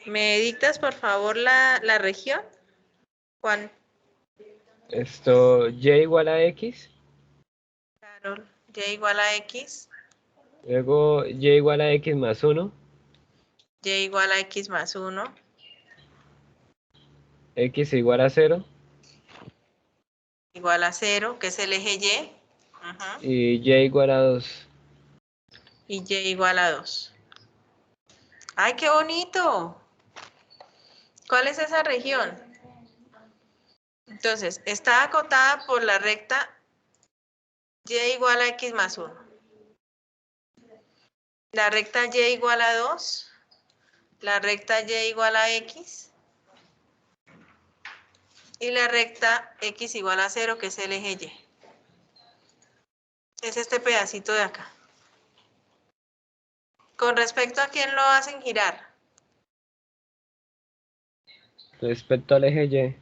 ¿Me dictas, por favor, la región, Juan Esto, y igual a x, Carol? Y igual a X, luego y igual a x más 1, Y igual a X más 1, x igual a 0 igual a 0, que es el eje Y. Ajá. y y igual a 2. Y Y igual a 2. ¡Ay, qué bonito! ¿Cuál es esa región? Entonces, está acotada por la recta Y igual a X más 1. La recta Y igual a 2. La recta Y igual a X. Y la recta X igual a 0, que es el eje Y. Es este pedacito de acá. ¿Con respecto a quién lo hacen girar? Respecto al eje y,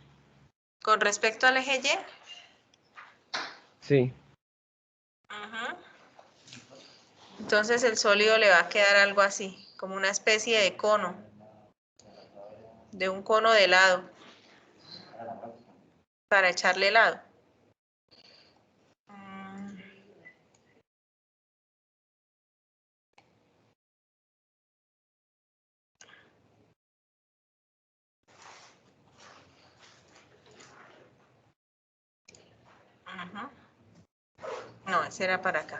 ¿Con respecto al eje Y? sí. Ajá. Entonces el sólido le va a quedar algo así, como una especie de cono, de un cono de helado, para echarle helado. Ajá. No, ese era para acá.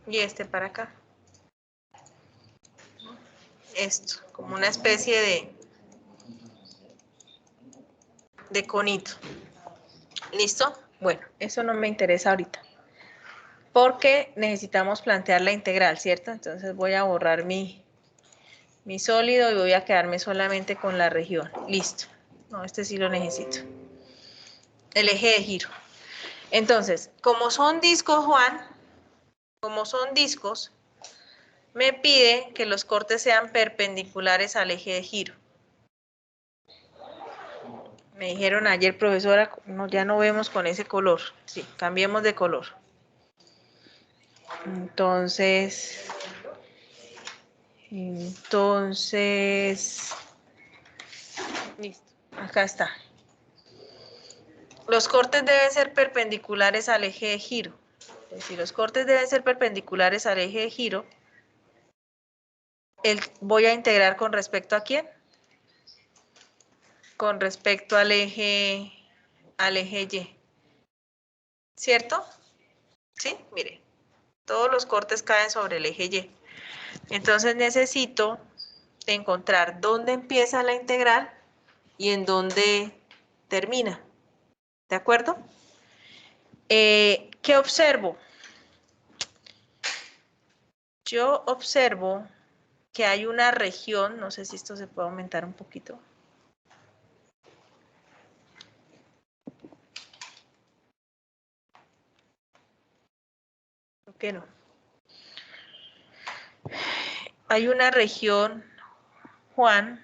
Y este para acá. Esto, como una especie de conito. ¿Listo? Bueno, eso no me interesa ahorita. Porque necesitamos plantear la integral, ¿cierto? Entonces voy a borrar mi sólido y voy a quedarme solamente con la región. Listo. No, este sí lo necesito. El eje de giro. Entonces, como son discos, Juan, como son discos, me pide que los cortes sean perpendiculares al eje de giro. Me dijeron ayer, profesora, no, ya no vemos con ese color. Sí, cambiemos de color. Entonces, listo, acá está. Los cortes deben ser perpendiculares al eje de giro. Si los cortes deben ser perpendiculares al eje de giro, voy a integrar con respecto a quién? Con respecto al eje Y. ¿Cierto? Sí, mire, todos los cortes caen sobre el eje Y. Entonces necesito encontrar dónde empieza la integral y en dónde termina. ¿De acuerdo? ¿Qué observo? Yo observo que hay una región, no sé si esto se puede aumentar un poquito. ¿Por qué no? Hay una región, Juan,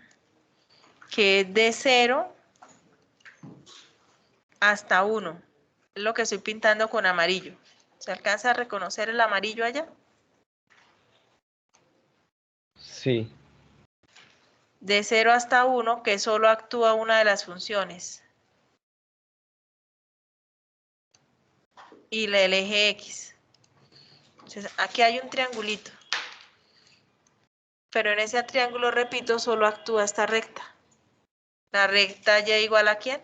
que es de 0 hasta 1. Es lo que estoy pintando con amarillo. ¿Se alcanza a reconocer el amarillo allá? Sí. De 0 hasta 1, que solo actúa una de las funciones. Y el eje X. Entonces, aquí hay un triangulito. Pero en ese triángulo, repito, solo actúa esta recta. ¿La recta Y igual a quién?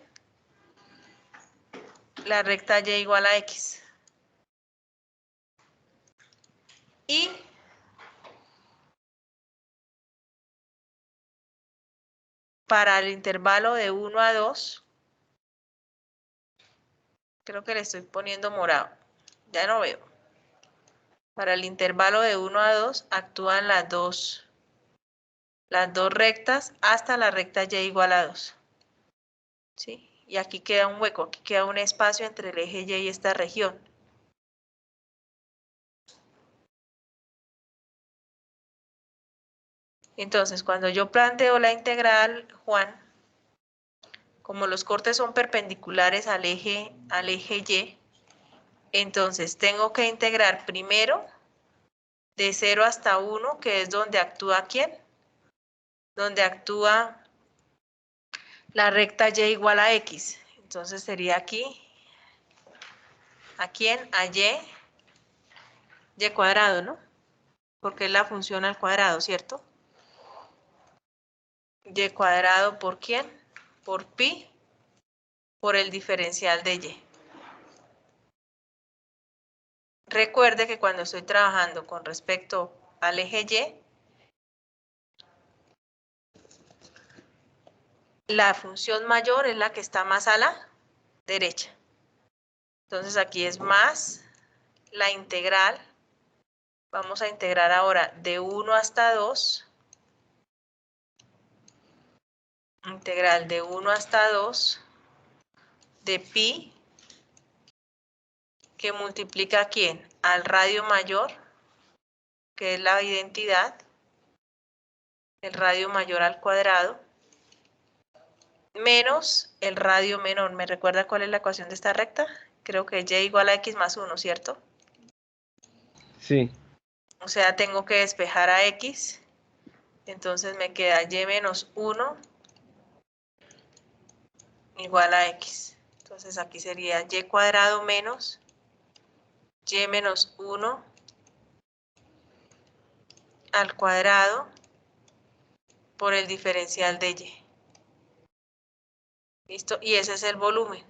La recta Y igual a X. Y para el intervalo de 1 a 2, creo que le estoy poniendo morado. Ya no veo. Para el intervalo de 1 a 2 actúan las dos rectas hasta la recta Y igual a 2. ¿Sí? Y aquí queda un hueco, aquí queda un espacio entre el eje Y y esta región. Entonces, cuando yo planteo la integral, Juan, como los cortes son perpendiculares al eje Y, entonces tengo que integrar primero de 0 hasta 1, que es donde actúa ¿quién? donde actúa la recta y igual a x. Entonces sería aquí, ¿a quién? A y cuadrado, ¿no? Porque es la función al cuadrado, ¿cierto? Y cuadrado, ¿por quién? Por pi, por el diferencial de y. Recuerde que cuando estoy trabajando con respecto al eje y, la función mayor es la que está más a la derecha. Entonces aquí es más la integral. Vamos a integrar ahora de 1 hasta 2. Integral de 1 hasta 2 de pi, que multiplica ¿a quién? Al radio mayor, que es la identidad, el radio mayor al cuadrado, menos el radio menor. ¿Me recuerda cuál es la ecuación de esta recta? Creo que y igual a x más 1, ¿cierto? Sí. O sea, tengo que despejar a x, entonces me queda y menos 1 igual a x. Entonces aquí sería y cuadrado menos y menos 1 al cuadrado por el diferencial de y. ¿Listo? Y ese es el volumen.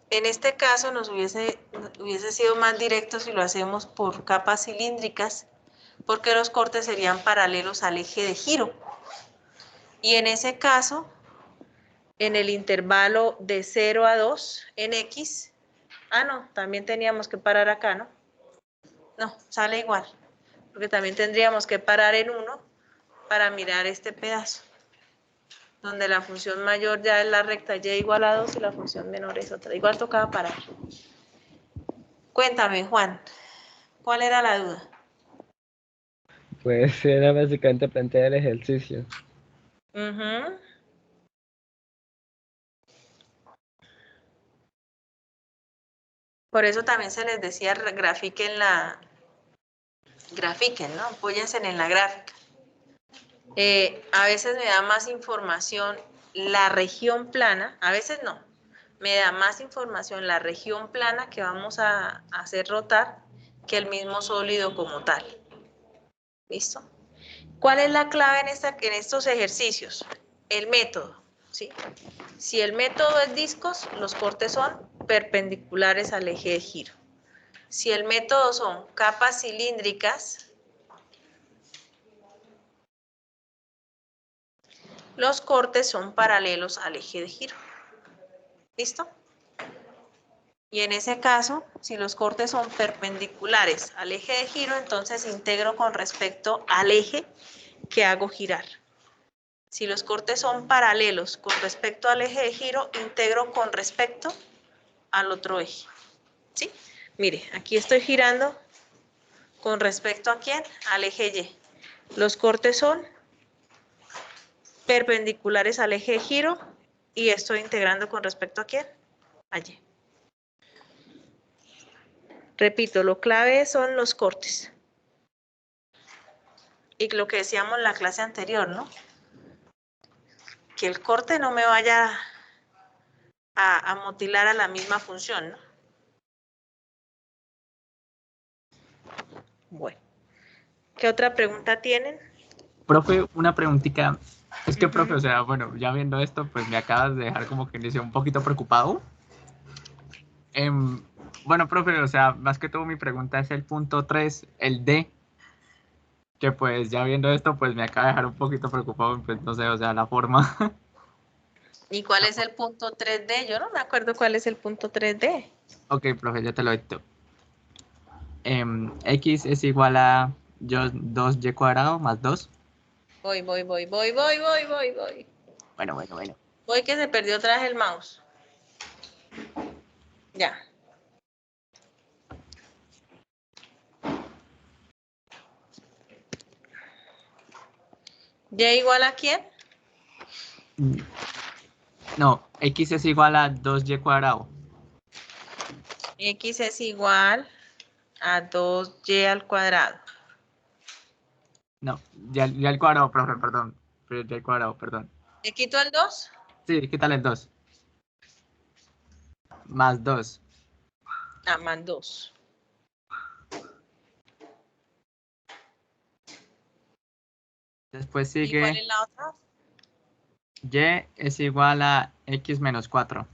En este caso nos hubiese sido más directo si lo hacemos por capas cilíndricas, porque los cortes serían paralelos al eje de giro. Y en ese caso, en el intervalo de 0 a 2 en x, no, también teníamos que parar acá, ¿no? No, sale igual, porque también tendríamos que parar en 1 para mirar este pedazo, donde la función mayor ya es la recta y igual a 2 y la función menor es otra. Igual tocaba parar. Cuéntame, Juan, ¿cuál era la duda? Pues era básicamente plantear el ejercicio. Uh-huh. Por eso también se les decía grafiquen, ¿no? Apóyense en la gráfica. A veces me da más información la región plana, a veces no, me da más información la región plana que vamos a hacer rotar que el mismo sólido como tal. ¿Listo? ¿Cuál es la clave en estos ejercicios? El método, ¿sí? Si el método es discos, los cortes son perpendiculares al eje de giro. Si el método son capas cilíndricas, los cortes son paralelos al eje de giro. ¿Listo? Y en ese caso, si los cortes son perpendiculares al eje de giro, entonces integro con respecto al eje que hago girar. Si los cortes son paralelos con respecto al eje de giro, integro con respecto al otro eje. ¿Sí? Mire, aquí estoy girando con respecto a ¿quién? Al eje Y. Los cortes son perpendiculares al eje de giro y estoy integrando con respecto a ¿quién? A Y. Repito, lo clave son los cortes. Y lo que decíamos en la clase anterior, ¿no? Que el corte no me vaya a mutilar a la misma función, ¿no? Bueno. ¿Qué otra pregunta tienen? Profe, una preguntita. Es que, profe, o sea, bueno, ya viendo esto, pues me acabas de dejar como que dice un poquito preocupado. Bueno, profe, o sea, más que todo mi pregunta es el punto 3, el D, que pues ya viendo esto, pues me acaba de dejar un poquito preocupado, pues no sé, o sea, la forma. ¿Y cuál es el punto 3D? Yo no me acuerdo cuál es el punto 3D. Ok, profe, ya te lo dicto. X es igual a 2y cuadrado más 2. Voy. Bueno. Voy que se perdió otra vez el mouse. Ya. ¿Y igual a quién? No, X es igual a 2y cuadrado. X es igual a 2y al cuadrado. No, ya el cuadrado, profe, perdón. Ya el cuadrado, perdón. ¿Le quito el 2? Sí, quítale el 2. Más 2. Ah, más 2. Después ¿Y cuál sigue es la otra? y es igual a x menos 4.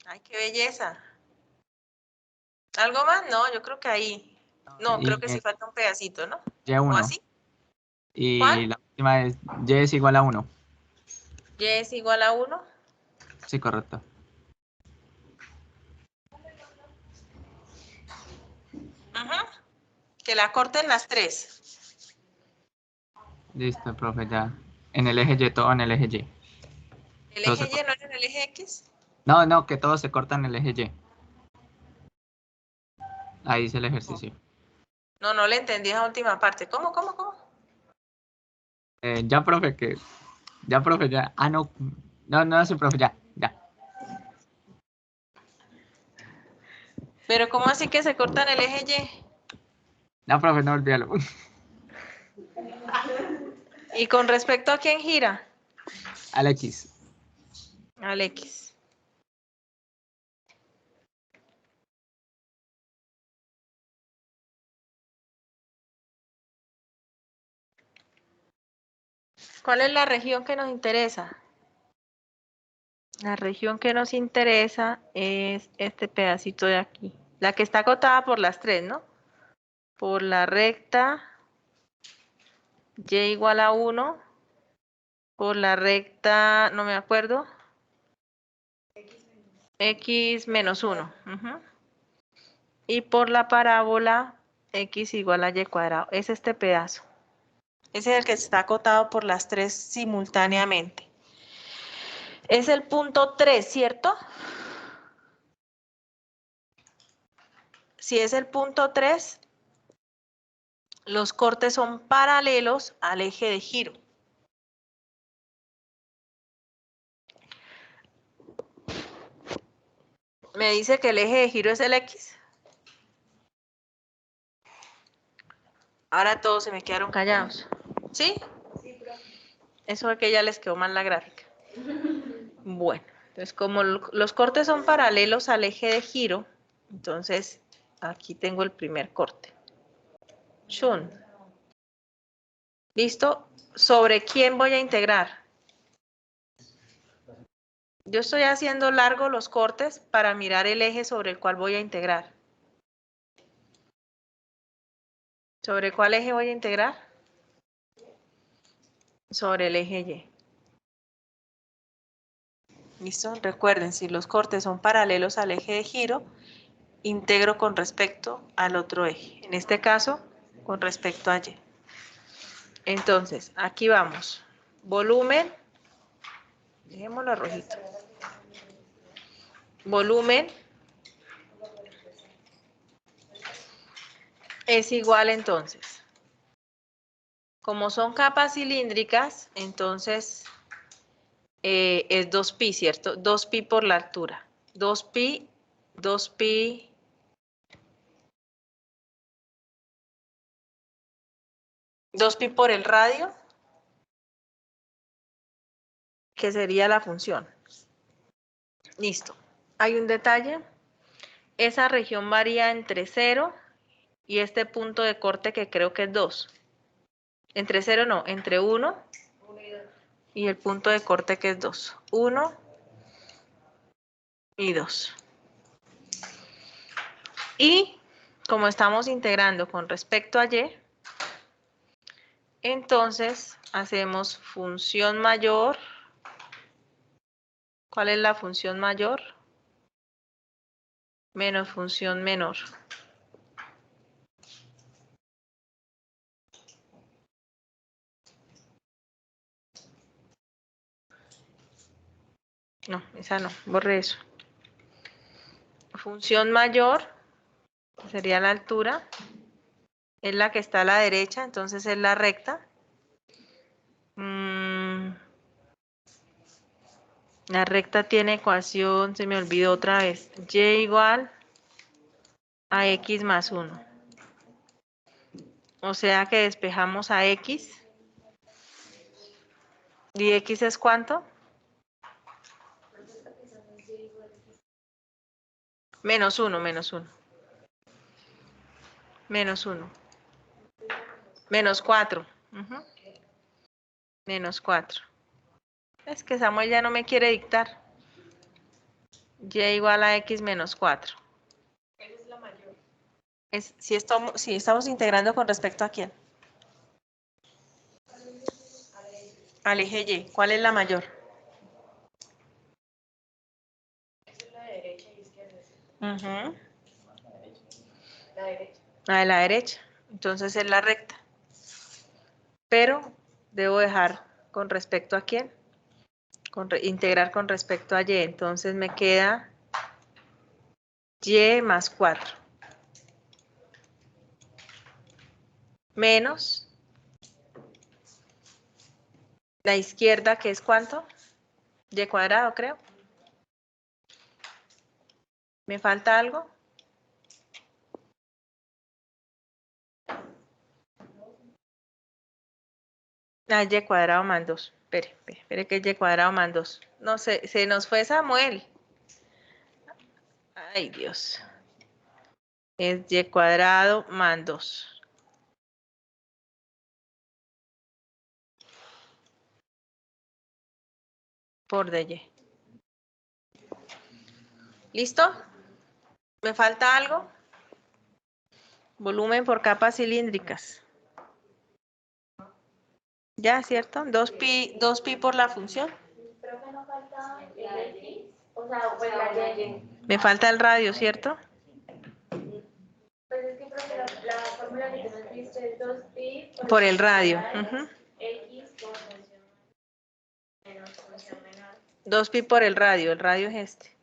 Ay, qué belleza. ¿Algo más? No, yo creo que ahí. No, creo Y que sí falta un pedacito, ¿no? ¿O y1. así? ¿Cuál? Y la última es y es igual a 1. Y es igual a 1. Sí, correcto. Ajá. Que la corten las 3. Listo, profe, ya. En el eje Y, todo en el eje Y. ¿El Todo eje se Y no corta. era en el eje X? No, que todo se corta en el eje Y. Ahí dice el ejercicio. No, no le entendí esa última parte. ¿Cómo? Ya, profe, que. Ya, profe, ya. Ah, no. No, sí, profe, ya. Pero ¿cómo así que se corta en el eje Y? No, profe, no, olvídalo. ¿Y con respecto a quién gira? Al X. Al X. ¿Cuál es la región que nos interesa? La región que nos interesa es este pedacito de aquí. La que está acotada por las 3, ¿no? Por la recta Y igual a 1. Por la recta, no me acuerdo. X menos 1. Y por la parábola X igual a Y cuadrado. Es este pedazo. Ese es el que está acotado por las 3 simultáneamente. Es el punto 3, ¿cierto? Si es el punto 3, los cortes son paralelos al eje de giro. Me dice que el eje de giro es el X. Ahora todos se me quedaron callados. ¿Sí? Eso es que ya les quedó mal la gráfica. Bueno, entonces como los cortes son paralelos al eje de giro, entonces aquí tengo el primer corte. Chun. ¿Listo? ¿Sobre quién voy a integrar? Yo estoy haciendo largo los cortes para mirar el eje sobre el cual voy a integrar. ¿Sobre cuál eje voy a integrar? Sobre el eje Y. ¿Listo? Recuerden, si los cortes son paralelos al eje de giro, integro con respecto al otro eje. En este caso, con respecto a Y. Entonces, aquí vamos. Volumen. Dejémoslo rojito. Volumen es igual entonces. Como son capas cilíndricas, entonces es 2pi, ¿cierto? 2pi por la altura. 2pi por el radio, que sería la función. Listo. Hay un detalle. Esa región varía entre 0 y este punto de corte que creo que es 2. Entre 0 no, entre 1 y el punto de corte que es 2. 1 y 2. Y como estamos integrando con respecto a Y, entonces hacemos función mayor. ¿Cuál es la función mayor? Menos función menor. No, esa no, borré eso. Función mayor sería la altura, es la que está a la derecha, entonces es la recta. La recta tiene ecuación, se me olvidó otra vez, Y igual a X más 1. O sea que despejamos a X. ¿Y X es cuánto? Menos 1, menos 1. Menos 1. Menos 4. Menos 4. Es que Samuel ya no me quiere dictar. Y igual a X menos 4. Esa es la mayor. Si estamos integrando con respecto a quién. Al eje Y. ¿Cuál es la mayor? Esa es la de derecha y izquierda. Ujú. La derecha. La de la derecha. Entonces es la recta. Pero debo dejar con respecto a quién. Integrar con respecto a Y. Entonces me queda Y más 4. Menos la izquierda, que es ¿cuánto? Y cuadrado, creo. ¿Me falta algo? Ah, Y cuadrado más 2. Espere que es Y cuadrado más 2. No sé, se nos fue Samuel. Ay, Dios. Es Y cuadrado más 2. Por dy. ¿Listo? ¿Me falta algo? Volumen por capas cilíndricas. ¿Ya, cierto? 2pi por la función. Creo que no falta el X. O sea, pues la Y. Me falta el radio, ¿cierto? Pues es que creo que la fórmula que tú me diste es 2pi Por el radio. X por función menos función menor. 2pi por el radio es este.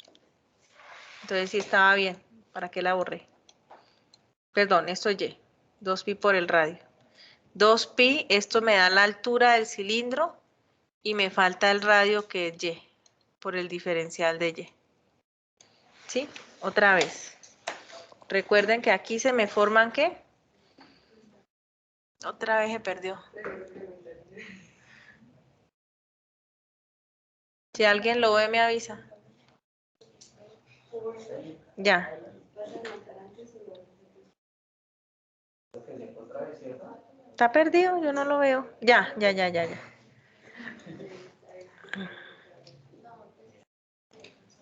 Entonces sí estaba bien. ¿Para qué la borré? Perdón, esto es Y. 2pi por el radio. 2pi, esto me da la altura del cilindro y me falta el radio que es Y, por el diferencial de Y. ¿Sí? Otra vez. Recuerden que aquí se me forman, ¿qué? Otra vez se perdió. Si alguien lo ve, me avisa. Ya. ¿Está perdido? Yo no lo veo. Ya.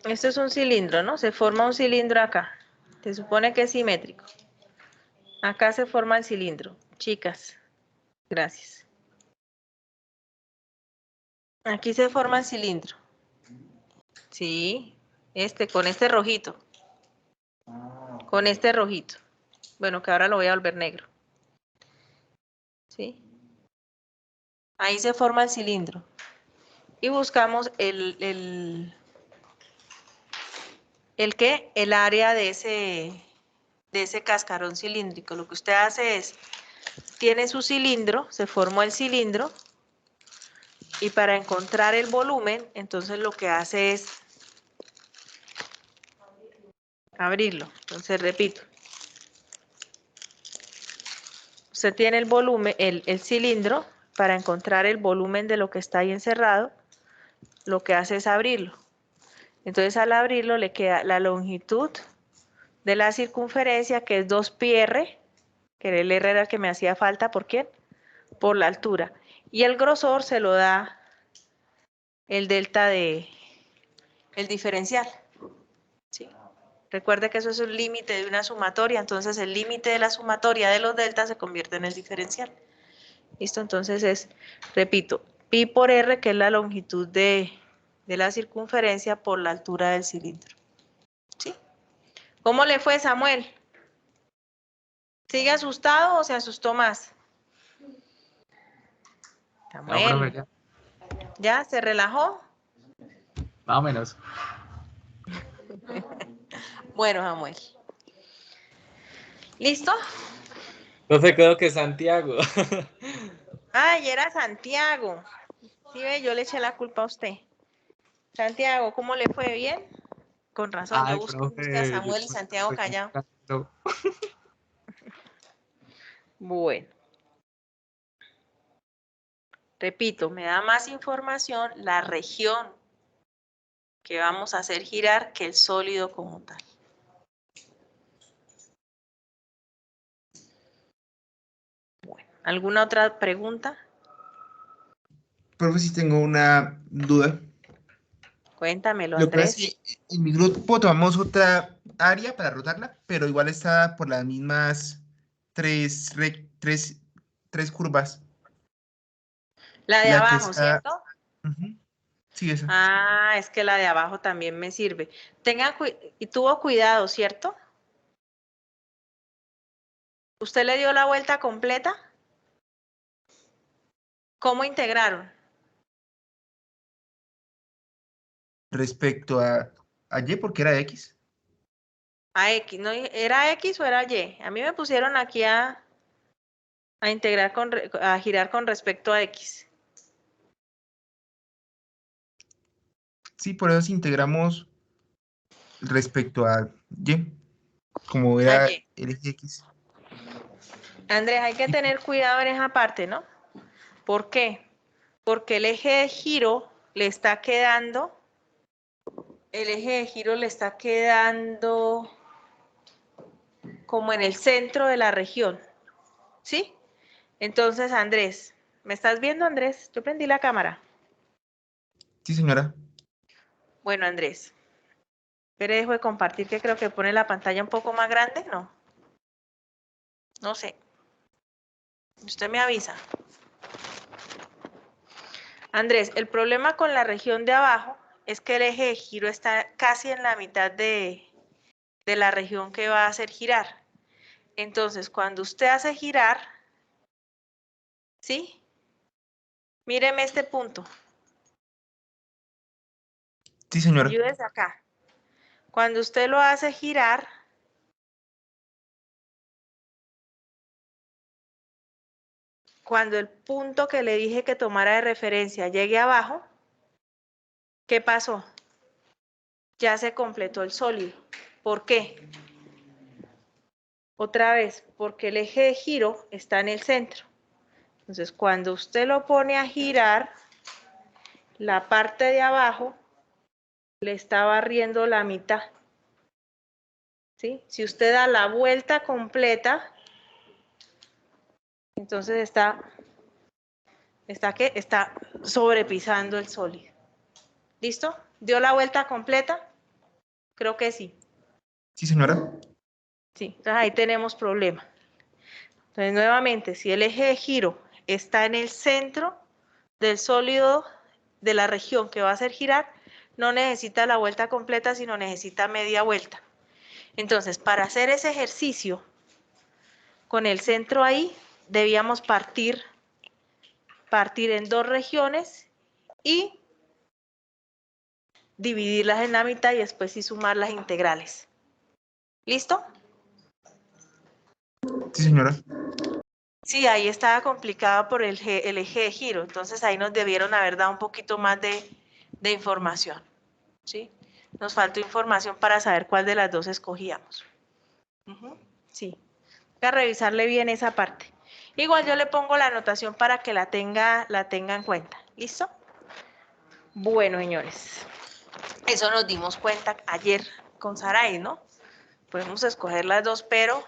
Esto es un cilindro, ¿no? Se forma un cilindro acá. Se supone que es simétrico. Acá se forma el cilindro. Chicas, gracias. Aquí se forma el cilindro. Sí, con este rojito. Con este rojito. Bueno, que ahora lo voy a volver negro. ¿Sí? Ahí se forma el cilindro. Y buscamos ¿el qué? El área de ese cascarón cilíndrico. Lo que usted hace es, tiene su cilindro, se formó el cilindro, y para encontrar el volumen, entonces lo que hace es abrirlo. Entonces repito. Usted tiene el volumen, el cilindro, para encontrar el volumen de lo que está ahí encerrado, lo que hace es abrirlo. Entonces al abrirlo le queda la longitud de la circunferencia, que es 2πr, que el R era el que me hacía falta, ¿por quién? Por la altura. Y el grosor se lo da el delta el diferencial. ¿Sí? Recuerde que eso es un límite de una sumatoria, entonces el límite de la sumatoria de los deltas se convierte en el diferencial. ¿Listo? Entonces repito, pi por r, que es la longitud de la circunferencia por la altura del cilindro. ¿Sí? ¿Cómo le fue, Samuel? ¿Sigue asustado o se asustó más? No, profe, Samuel, ya. ¿ya se relajó? Más o menos. Bueno, Samuel. ¿Listo? Profe, creo que Santiago. Ay, era Santiago. Sí, ve, yo le eché la culpa a usted. Santiago, ¿cómo le fue? ¿Bien? Con razón, yo Ay, busco a profe, yo Samuel y Santiago callado. no. Bueno, Repito, me da más información la región que vamos a hacer girar que el sólido como tal. Bueno, ¿alguna otra pregunta? Profe, si tengo una duda. Cuéntamelo, Lo que pasa es Andrés. que en mi grupo tomamos otra área para rotarla, pero igual está por las mismas tres curvas. La de La que abajo, está... ¿cierto? Ujú, sí, esa. Ah, es que la de abajo también me sirve. Y tuvo cuidado, ¿cierto? ¿Usted le dio la vuelta completa? ¿Cómo integraron? Respecto a Y, porque era X. A X, ¿no? ¿Era X o era Y? A mí me pusieron aquí a integrar a girar con respecto a X. Sí, por eso si integramos respecto a Y, como A era Y. el eje X. Andrés, hay que Y tener cuidado en esa parte, ¿no? ¿Por qué? Porque el eje de giro le está quedando como en el centro de la región, ¿sí? Entonces, Andrés, ¿me estás viendo, Andrés? Yo prendí la cámara. sí, señora. Bueno, Andrés, pero dejo de compartir que creo que pone la pantalla un poco más grande, ¿no? No sé. Usted me avisa. Andrés, el problema con la región de abajo es que el eje de giro está casi en la mitad de la región que va a hacer girar. Entonces, cuando usted hace girar, ¿sí? Míreme este punto. Sí, señora. Yo desde acá. Cuando usted lo hace girar, cuando el punto que le dije que tomara de referencia llegue abajo, ¿qué pasó? Ya se completó el sólido. ¿Por qué? Otra vez, porque el eje de giro está en el centro. Entonces, cuando usted lo pone a girar, la parte de abajo le está barriendo la mitad. ¿Sí? Si usted da la vuelta completa, entonces está sobrepisando el sólido. ¿Listo? ¿Dio la vuelta completa? Creo que sí. Sí, señora. Sí, entonces ahí tenemos problema. Entonces, nuevamente, si el eje de giro está en el centro del sólido de la región que va a hacer girar, no necesita la vuelta completa, sino necesita media vuelta. Entonces, para hacer ese ejercicio con el centro ahí, debíamos partir en dos regiones y dividirlas en la mitad y después sí sumar las integrales. ¿Listo? Sí, señora. Sí, ahí estaba complicado por el eje de giro, entonces ahí nos debieron haber dado un poquito más de información, ¿sí? Nos faltó información para saber cuál de las dos escogíamos. Sí, voy a revisarle bien esa parte. Igual yo le pongo la anotación para que la tenga en cuenta. ¿Listo? Bueno, señores, eso nos dimos cuenta ayer con Saray, ¿no? Podemos escoger las dos, pero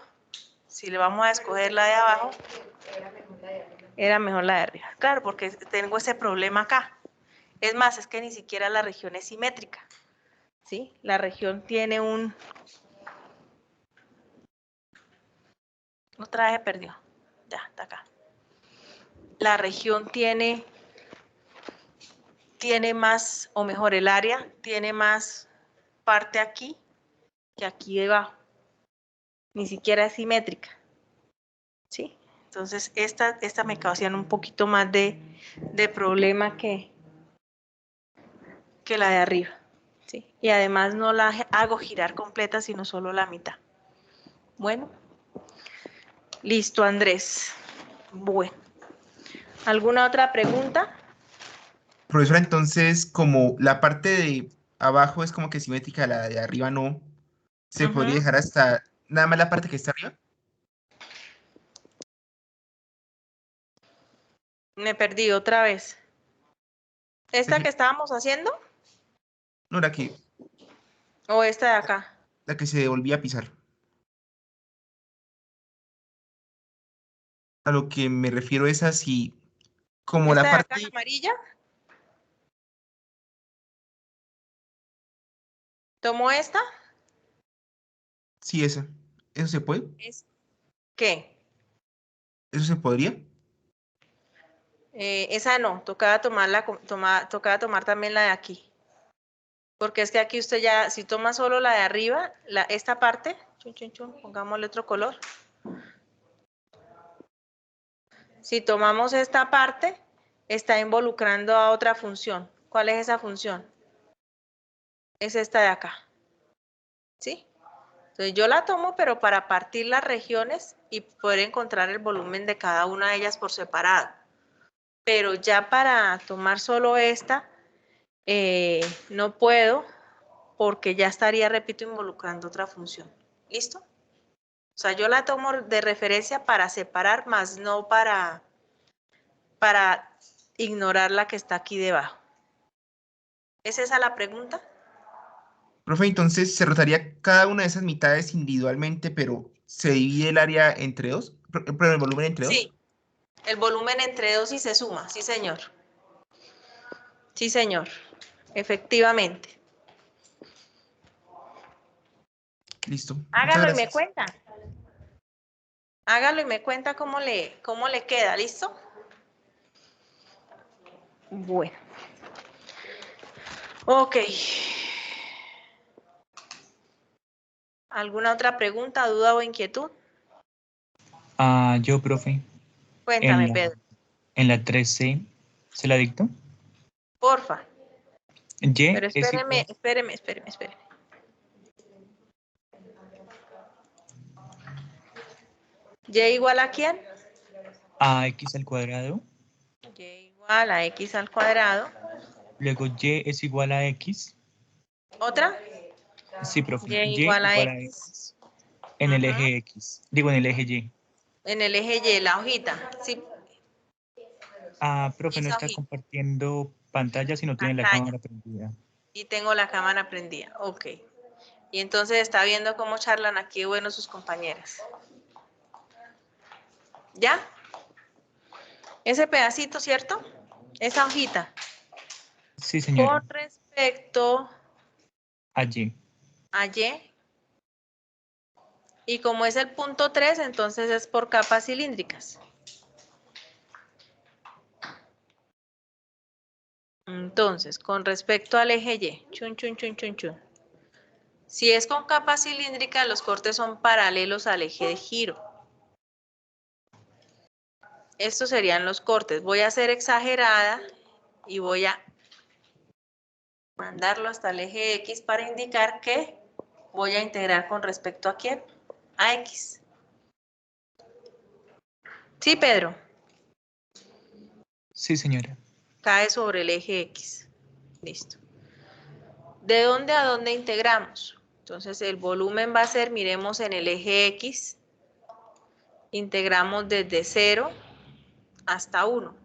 si le vamos a escoger la de abajo, era mejor la de arriba. Claro, porque tengo ese problema acá. Es más, es que ni siquiera la región es simétrica, ¿sí? La región tiene otra vez perdió. Ya, está acá. La región tiene más, o mejor, el área tiene más parte aquí que aquí debajo. Ni siquiera es simétrica, ¿sí? Entonces, esta me causan un poquito más de problema que la de arriba, ¿sí? Y además no la hago girar completa, sino solo la mitad. Bueno, listo, Andrés. Bueno, ¿alguna otra pregunta? Profesora, entonces, como la parte de abajo es como que simétrica, la de arriba no, ¿se podría Ujú. dejar hasta nada más la parte que está arriba? Me perdí otra vez. ¿Esta que estábamos haciendo No, o esta de acá? la que se volvía a pisar. A lo que me refiero es así, como ¿Esta la de acá, la parte... amarilla? ¿Tomo esta? Sí, esa. ¿Eso se puede? ¿Es qué? ¿Eso se podría? Esa no, tocaba tocaba tomar también la de aquí. Porque es que aquí usted ya, si toma solo la de arriba, esta parte, chun, chun, chun, pongámosle otro color. Si tomamos esta parte, está involucrando a otra función. ¿Cuál es esa función? Es esta de acá. ¿Sí? Entonces yo la tomo, pero para partir las regiones y poder encontrar el volumen de cada una de ellas por separado. Pero ya para tomar solo esta, no puedo porque ya estaría, repito, involucrando otra función. ¿Listo? O sea, yo la tomo de referencia para separar, más no para ignorar la que está aquí debajo. ¿Es esa la pregunta? Profe, entonces se rotaría cada una de esas mitades individualmente, pero se divide el área entre dos, pero el volumen entre dos. Sí, el volumen entre dos y se suma, sí señor. Sí señor, efectivamente. Listo. Muchas Hágalo y me gracias. cuenta. Hágalo y me cuenta cómo le queda, ¿listo? Bueno. Ok. ¿Alguna otra pregunta, duda o inquietud? Yo, profe, Cuéntame, en la, Pedro. en la 3C, ¿se la dicto? Porfa. Y Pero es igual espéreme. ¿Y igual a quién? a x al cuadrado, Y igual a x al cuadrado. luego y es igual a x. ¿Otra? Sí, profe, Y y igual a igual a x. x en el Ujú. eje x, digo en el eje y. En el eje Y, la hojita. Sí, Profe, no esa está hojita. compartiendo pantalla si no tiene la Pantalla. cámara prendida. Y tengo la cámara prendida. Ok. Y entonces está viendo cómo charlan aquí, bueno, sus compañeras. ¿Ya? Ese pedacito, ¿cierto? Esa hojita. Sí, señora, Con respecto a y. a Y, y como es el punto 3, entonces es por capas cilíndricas. Entonces, con respecto al eje Y, chun, chun, chun, chun, chun. Si es con capa cilíndrica, los cortes son paralelos al eje de giro. Estos serían los cortes. Voy a ser exagerada y voy a mandarlo hasta el eje X para indicar que voy a integrar con respecto a quién, a X. Sí, Pedro, Sí, señora. cae sobre el eje X. Listo. ¿De dónde a dónde integramos? Entonces el volumen va a ser, miremos en el eje X, integramos desde 0 hasta 1.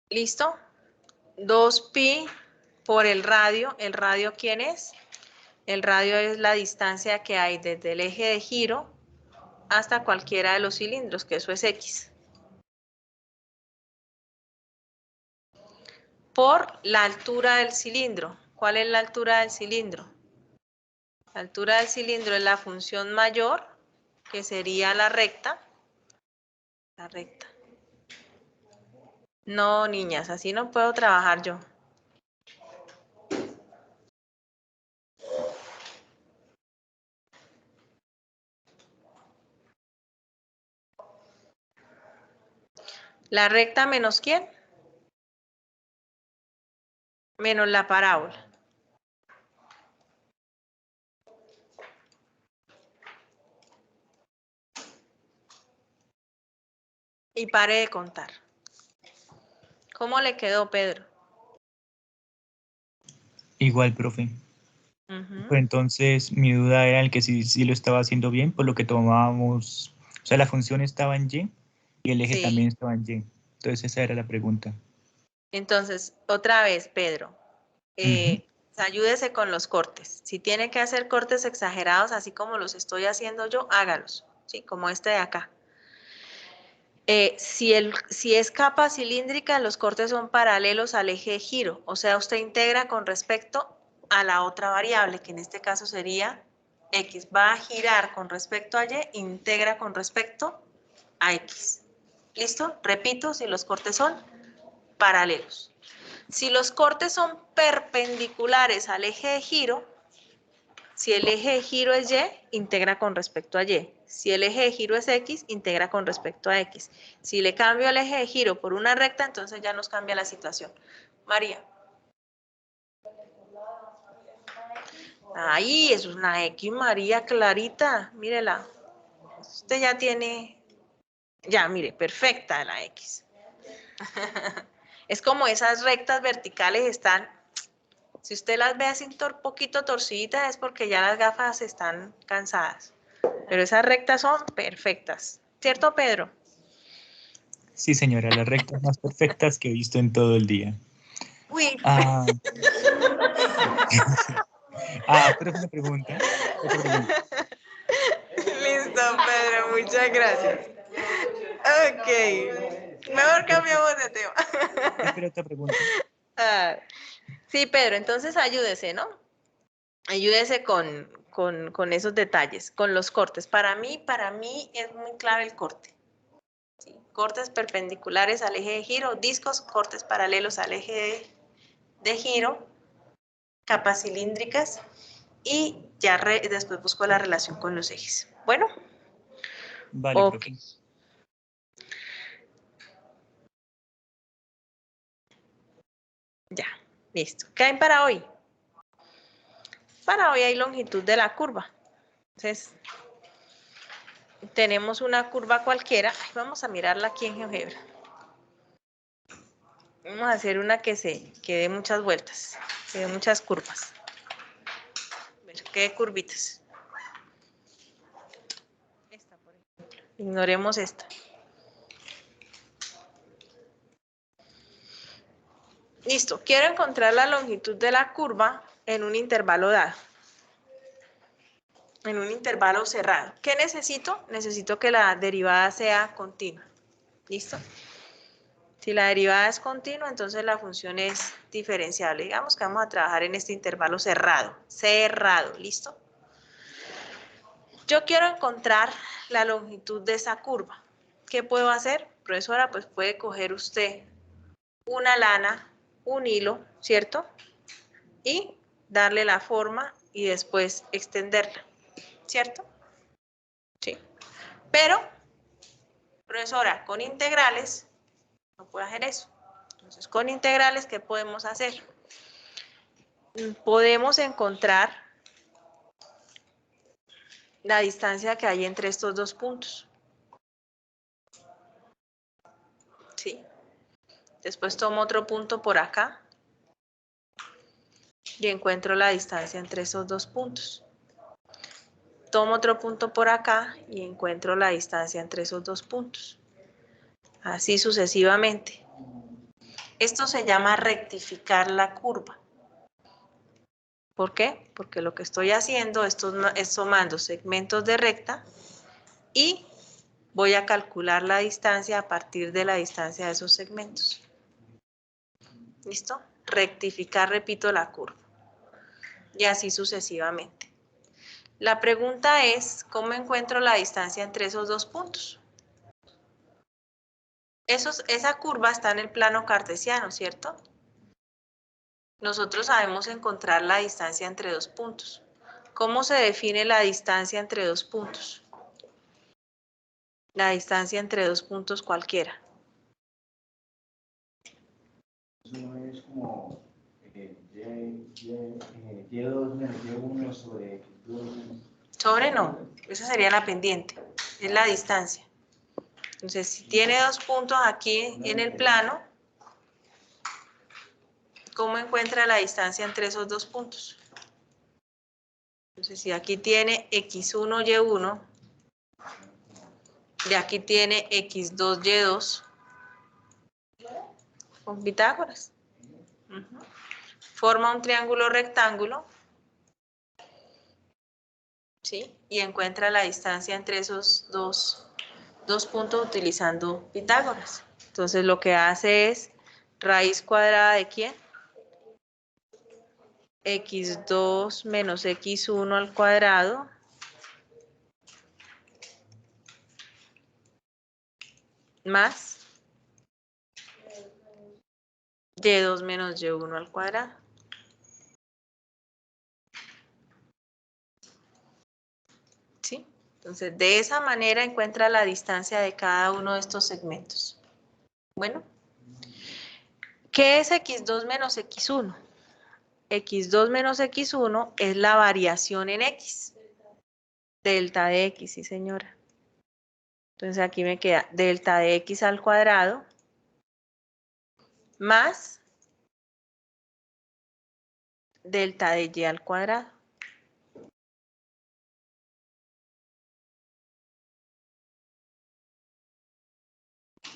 ¿Listo? 2pi por el radio. ¿El radio quién es? El radio es la distancia que hay desde el eje de giro hasta cualquiera de los cilindros, que eso es X. Por la altura del cilindro. ¿Cuál es la altura del cilindro? La altura del cilindro es la función mayor, que sería la recta. La recta. No, niñas, así no puedo trabajar yo. ¿La recta menos quién? Menos la parábola. Y pare de contar. ¿Cómo le quedó, Pedro? Igual, profe. Ujú. Pues entonces mi duda era el que si lo estaba haciendo bien, por lo que tomábamos, o sea, la función estaba en y Y el eje Sí. también estaba en Y. Entonces esa era la pregunta. Entonces, otra vez, Pedro, ayúdese con los cortes. Si tiene que hacer cortes exagerados, así como los estoy haciendo yo, hágalos, ¿sí? Como este de acá. Si es capa cilíndrica, los cortes son paralelos al eje de giro, o sea, usted integra con respecto a la otra variable, que en este caso sería X. Va a girar con respecto a Y, integra con respecto a X. ¿Listo? Repito, si los cortes son paralelos. Si los cortes son perpendiculares al eje de giro, si el eje de giro es Y, integra con respecto a Y. Si el eje de giro es X, integra con respecto a X. Si le cambio el eje de giro por una recta, entonces ya nos cambia la situación. María. Ahí, eso es una X, María, clarita. Mírela. Usted ya tiene, ya, mire, perfecta la X. Es como esas rectas verticales están, si usted las ve así un poquito torciditas, es porque ya las gafas están cansadas. Pero esas rectas son perfectas. ¿Cierto, Pedro? Sí, señora, las rectas más perfectas que he visto en todo el día. Uy. Pero una pregunta. Otra pregunta. Listo, Pedro, muchas gracias. Ok. Mejor cambiamos de tema. Espera, otra pregunta. Sí, Pedro, entonces ayúdese, ¿no? Ayúdese con esos detalles, con los cortes. Para mí es muy clave el corte. ¿Sí? Cortes perpendiculares al eje de giro, discos, cortes paralelos al eje de giro, capas cilíndricas y ya después busco la relación con los ejes. Bueno. Vale, Ok. profe. Ya, listo. ¿Qué hay para hoy? Para hoy hay longitud de la curva. Entonces, tenemos una curva cualquiera. Ay, vamos a mirarla aquí en GeoGebra. Vamos a hacer una que dé muchas vueltas, que dé muchas curvas. A ver, ¿qué de curvitas? Esta, por ejemplo. Ignoremos esta. Listo. Quiero encontrar la longitud de la curva en un intervalo dado. En un intervalo cerrado. ¿Qué necesito? Necesito que la derivada sea continua. ¿Listo? Si la derivada es continua, entonces la función es diferenciable. Digamos que vamos a trabajar en este intervalo cerrado. Cerrado, ¿listo? Yo quiero encontrar la longitud de esa curva. ¿Qué puedo hacer? Profesora, pues puede coger usted una lana, un hilo, ¿cierto? Y darle la forma y después extenderla, ¿cierto? Sí. Pero, profesora, con integrales no puedo hacer eso. Entonces, con integrales, ¿qué podemos hacer? Podemos encontrar la distancia que hay entre estos dos puntos. ¿Sí? Después tomo otro punto por acá y encuentro la distancia entre esos dos puntos. Tomo otro punto por acá y encuentro la distancia entre esos dos puntos. Así sucesivamente. Esto se llama rectificar la curva. ¿Por qué? Porque lo que estoy haciendo es tomando segmentos de recta y voy a calcular la distancia a partir de la distancia de esos segmentos. ¿Listo? Rectificar, repito, la curva. Y así sucesivamente. La pregunta es, ¿cómo encuentro la distancia entre esos dos puntos? Esa curva está en el plano cartesiano, ¿cierto? Nosotros sabemos encontrar la distancia entre dos puntos. ¿Cómo se define la distancia entre dos puntos? La distancia entre dos puntos cualquiera. Eso es como Y2 menos Y1 sobre X2. Sobre no, esa sería la pendiente, es la distancia. Entonces, si tiene dos puntos aquí en el plano, ¿cómo encuentra la distancia entre esos dos puntos? Entonces, si aquí tiene X1, Y1, De aquí tiene x2, y2 con Pitágoras. Ujú. Forma un triángulo rectángulo, ¿sí? Y encuentra la distancia entre esos dos puntos utilizando Pitágoras. Entonces lo que hace es raíz cuadrada de ¿quién? x2 menos x1 al cuadrado más y2 menos y1 al cuadrado. ¿Sí? Entonces, de esa manera encuentra la distancia de cada uno de estos segmentos. Bueno, ¿qué es x2 menos x1? x2 menos x1 es la variación en x. Delta de x, sí señora. Entonces aquí me queda delta de x al cuadrado más delta de y al cuadrado.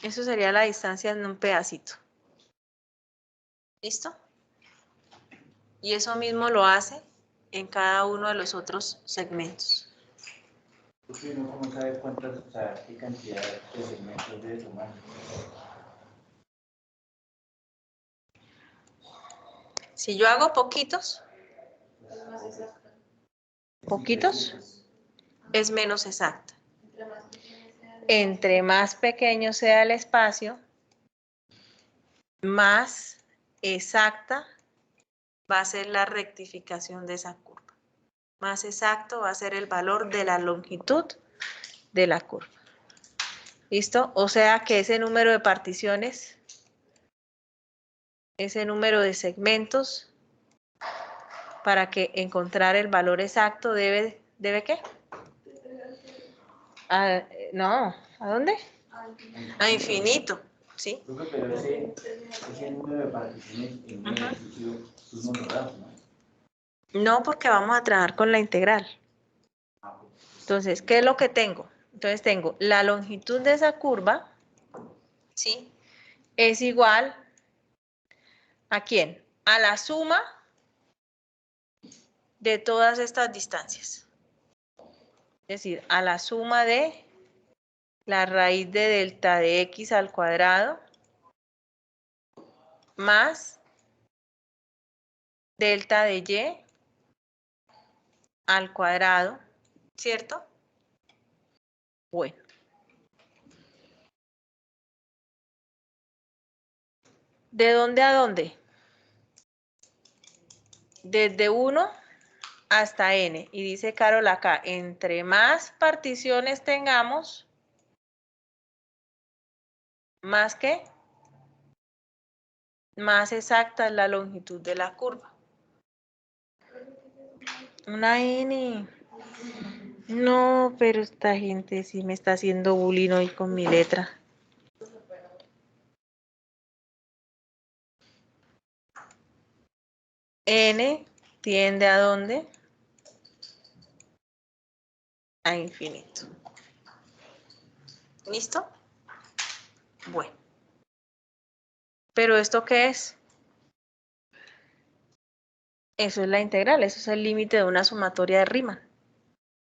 Eso sería la distancia en un pedacito. ¿Listo? Y eso mismo lo hace en cada uno de los otros segmentos. Porque uno cómo sabe cuántas, o sea, qué cantidad de segmentos debe tomar. Si yo hago poquitos, es menos exacta. Entre más pequeño sea el espacio, más exacta va a ser la rectificación de esa curva. Más exacto va a ser el valor de la longitud de la curva. ¿Listo? O sea que ese número de particiones, ese número de segmentos, para que encontrar el valor exacto ¿debe qué? No, ¿a dónde? A infinito, ¿sí? Pero ese número de particiones en un ejercicio tú no lo das, ¿no? No, porque vamos a trabajar con la integral. Entonces, ¿qué es lo que tengo? Entonces tengo la longitud de esa curva, ¿sí? Es igual ¿a quién? A la suma de todas estas distancias. Es decir, a la suma de la raíz de delta de x al cuadrado más delta de y al cuadrado, ¿cierto? Bueno. ¿De dónde a dónde? Desde 1 hasta n. Y dice Carol acá, entre más particiones tengamos, más que más exacta es la longitud de la curva. Una n. No, pero esta gente sí me está haciendo bullying hoy con mi letra. N tiende ¿a dónde? A infinito. ¿Listo? Bueno. ¿Pero esto qué es? Eso es la integral, eso es el límite de una sumatoria de Riemann.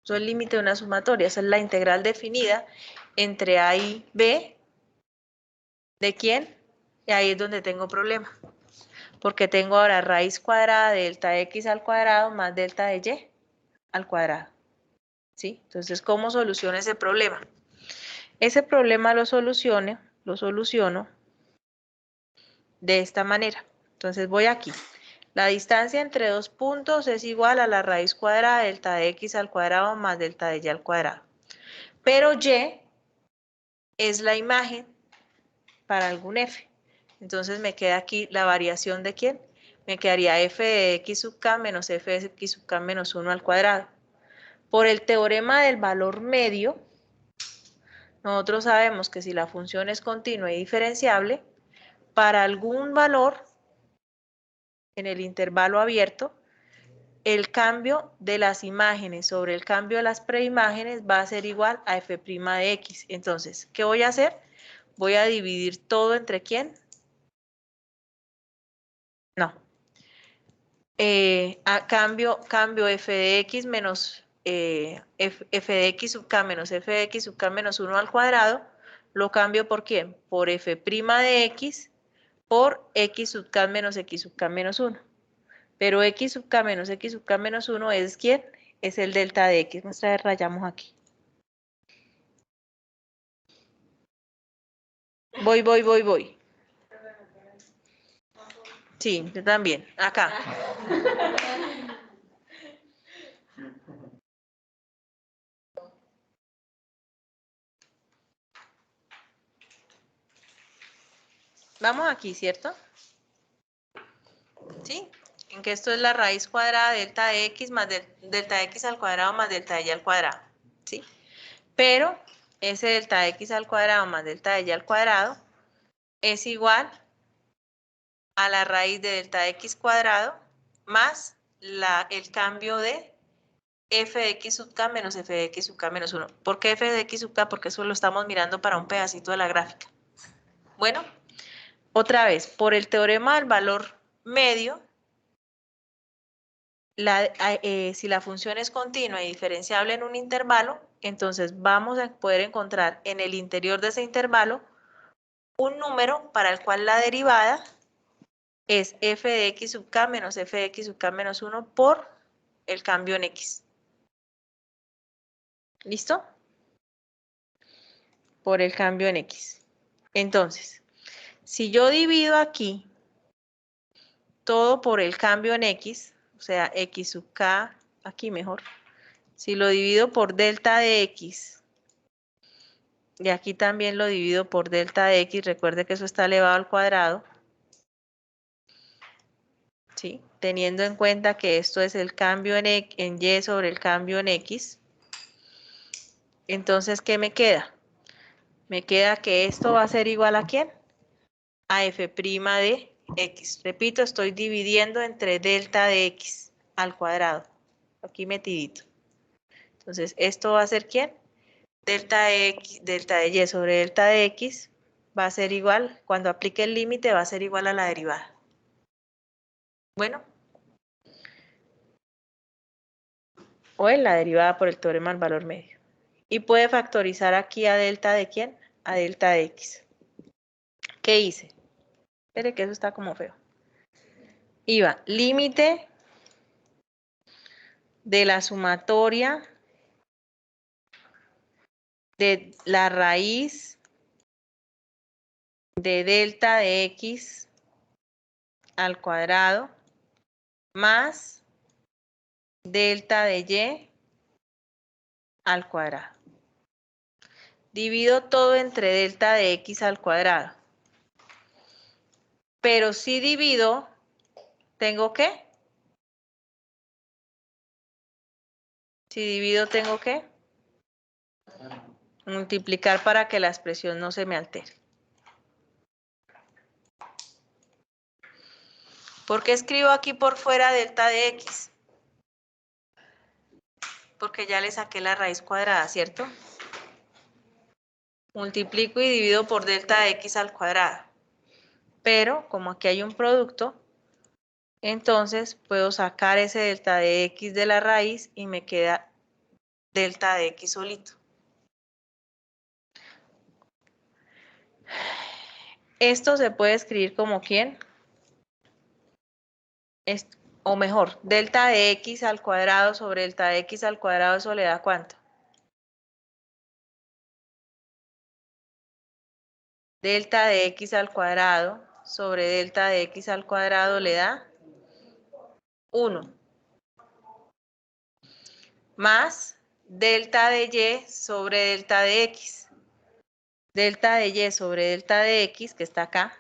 Eso es el límite de una sumatoria, esa es la integral definida entre A y B. ¿De quién? Y ahí es donde tengo problema. Porque tengo ahora raíz cuadrada de delta de x al cuadrado más delta de y al cuadrado. ¿Sí? Entonces, ¿cómo soluciono ese problema? Ese problema lo soluciono de esta manera. Entonces voy aquí. La distancia entre dos puntos es igual a la raíz cuadrada de delta de x al cuadrado más delta de y al cuadrado. Pero y es la imagen para algún f. Entonces me queda aquí la variación de ¿quién? Me quedaría f de x sub k menos f de x sub k menos 1 al cuadrado. Por el teorema del valor medio, nosotros sabemos que si la función es continua y diferenciable, para algún valor en el intervalo abierto, el cambio de las imágenes sobre el cambio de las preimágenes va a ser igual a f' de x. Entonces, ¿qué voy a hacer? Voy a dividir todo entre ¿quién? No. Cambio f de x menos f de x sub k menos f de x sub k menos 1 al cuadrado. Lo cambio ¿por quién? Por f' de x por x sub k menos x sub k menos 1. Pero x sub k menos x sub k menos 1 es ¿quién? Es el delta de x. Vamos a ver, rayamos aquí. Voy. Sí, yo también. Acá. Vamos aquí, ¿cierto? ¿Sí? En que esto es la raíz cuadrada de delta de x más delta de x al cuadrado más delta de y al cuadrado. ¿Sí? Pero ese delta de x al cuadrado más delta de y al cuadrado es igual a la raíz de delta de x cuadrado más el cambio de f de x sub k menos f de x sub k menos 1. ¿Por qué f de x sub k? Porque eso lo estamos mirando para un pedacito de la gráfica. Bueno, otra vez, por el teorema del valor medio, si la función es continua y diferenciable en un intervalo, entonces vamos a poder encontrar en el interior de ese intervalo un número para el cual la derivada es f de x sub k menos f de x sub k menos 1 por el cambio en x. ¿Listo? Por el cambio en x. Entonces, si yo divido aquí todo por el cambio en x, o sea, x sub k, aquí mejor, si lo divido por delta de x, y aquí también lo divido por delta de x, recuerde que eso está elevado al cuadrado, ¿sí? Teniendo en cuenta que esto es el cambio en y sobre el cambio en x, entonces, ¿qué me queda? Me queda que esto va a ser igual ¿a quién? A f' de x. Repito, estoy dividiendo entre delta de x al cuadrado. Aquí metidito. Entonces, ¿esto va a ser quién? Delta de y sobre delta de x va a ser igual, cuando aplique el límite va a ser igual a la derivada. Bueno. O en la derivada por el teorema del valor medio. Y puede factorizar aquí a delta de quién? A delta de x. ¿Qué hice? Espere que eso está como feo. Iba límite de la sumatoria de la raíz de delta de x al cuadrado más delta de y al cuadrado. Divido todo entre delta de x al cuadrado. Pero si divido, ¿tengo qué? Si divido, ¿tengo qué? Multiplicar para que la expresión no se me altere. ¿Por qué escribo aquí por fuera delta de x? Porque ya le saqué la raíz cuadrada, ¿cierto? Multiplico y divido por delta de x al cuadrado. Pero como aquí hay un producto, entonces puedo sacar ese delta de x de la raíz y me queda delta de x solito. Esto se puede escribir como ¿quién? O mejor, delta de x al cuadrado sobre delta de x al cuadrado, ¿eso le da cuánto? Delta de x al cuadrado sobre delta de x al cuadrado le da 1. Más delta de y sobre delta de x. Delta de y sobre delta de x, que está acá,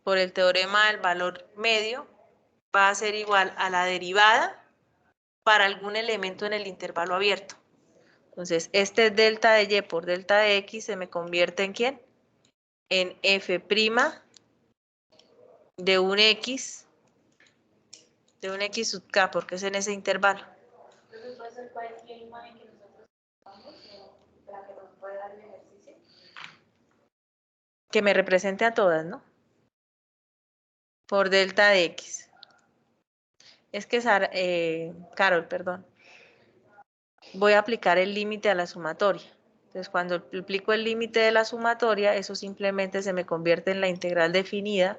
por el teorema del valor medio, va a ser igual a la derivada para algún elemento en el intervalo abierto. Entonces, este delta de y por delta de x se me convierte en ¿quién? En f' de un x de un X sub K, porque es en ese intervalo. Entonces puede ser cualquier imagen que nosotros tengamos para que nos pueda dar el ejercicio. Que me represente a todas, ¿no? Por delta de X. Es que, Carol, perdón. Voy a aplicar el límite a la sumatoria. Entonces, cuando aplico el límite de la sumatoria, eso simplemente se me convierte en la integral definida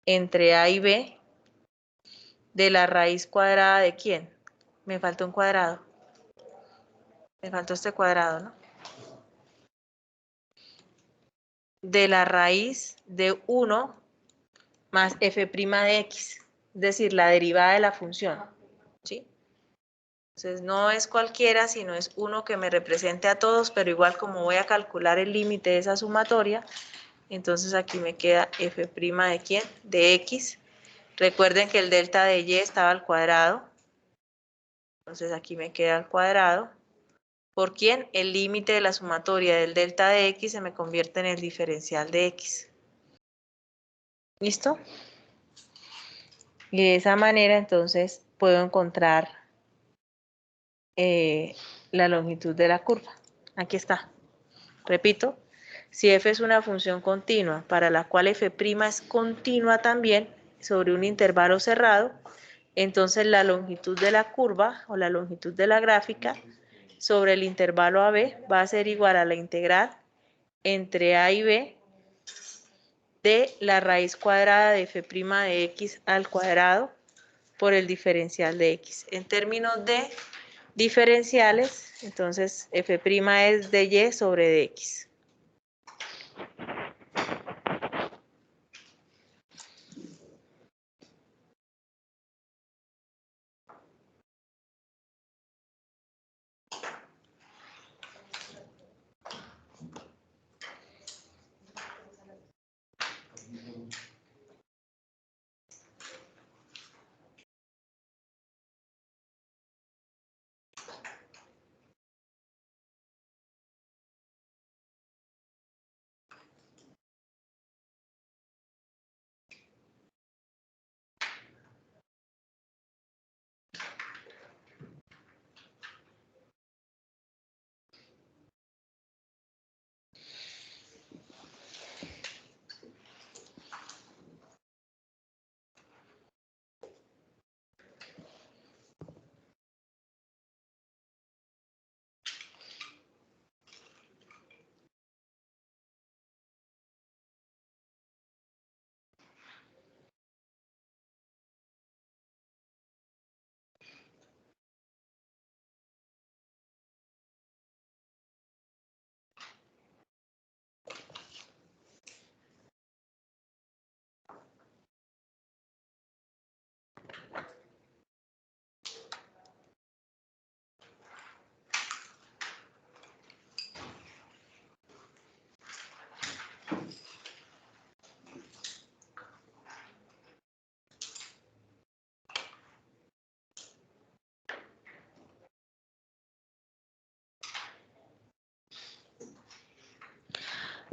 entre A y B de la raíz cuadrada de ¿quién? Me faltó un cuadrado. Me faltó este cuadrado, ¿no? De la raíz de 1 más f' de x, es decir, la derivada de la función, ¿sí? Entonces no es cualquiera, sino es uno que me represente a todos, pero igual como voy a calcular el límite de esa sumatoria, entonces aquí me queda f' de ¿quién? De x. Recuerden que el delta de y estaba al cuadrado, entonces aquí me queda al cuadrado. ¿Por quién? El límite de la sumatoria del delta de x se me convierte en el diferencial de x. ¿Listo? Y de esa manera entonces puedo encontrar la longitud de la curva. Aquí está. Repito, si f es una función continua para la cual f' es continua también sobre un intervalo cerrado, entonces la longitud de la curva o la longitud de la gráfica sobre el intervalo AB va a ser igual a la integral entre A y B de la raíz cuadrada de f' de x al cuadrado por el diferencial de x. En términos de diferenciales, entonces f' es de y sobre de x.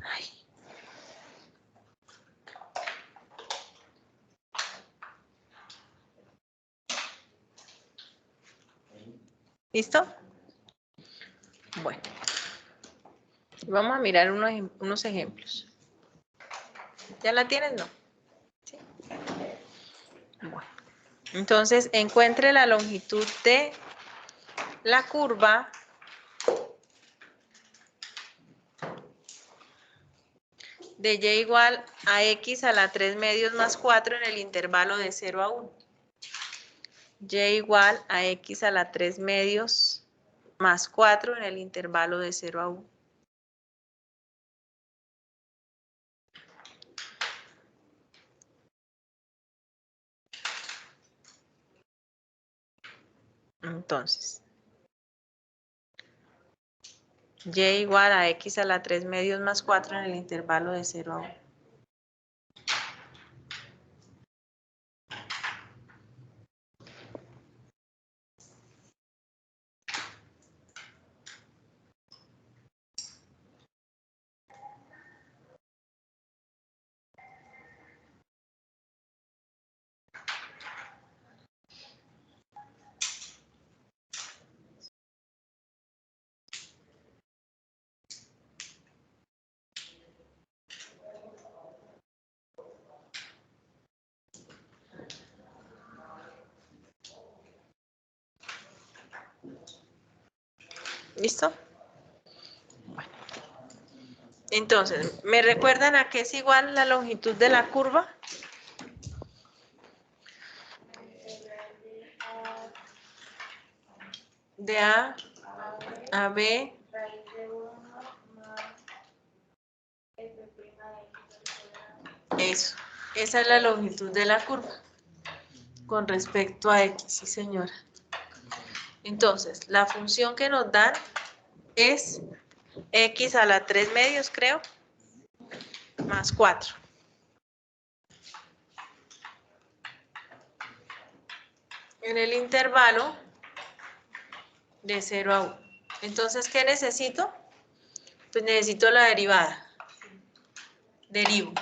Ay. ¿Listo? Bueno, vamos a mirar unos ejemplos. ¿Ya la tienes? No. ¿Sí? Bueno, entonces encuentre la longitud de la curva de y igual a x a la 3 medios más 4 en el intervalo de 0 a 1. Y igual a x a la 3 medios más 4 en el intervalo de 0 a 1. Entonces, y igual a x a la 3 medios más 4 en el intervalo de 0 a 1. ¿Listo? Bueno. Entonces, ¿me recuerdan a qué es igual la longitud de la curva? De A a B. Raíz de 1 más f' de x al cuadrado. Eso. Esa es la longitud de la curva. Con respecto a x, sí señora. Entonces, la función que nos dan es x a la 3 medios, creo, más 4. En el intervalo de 0 a 1. Entonces, ¿qué necesito? Pues necesito la derivada. Derivo.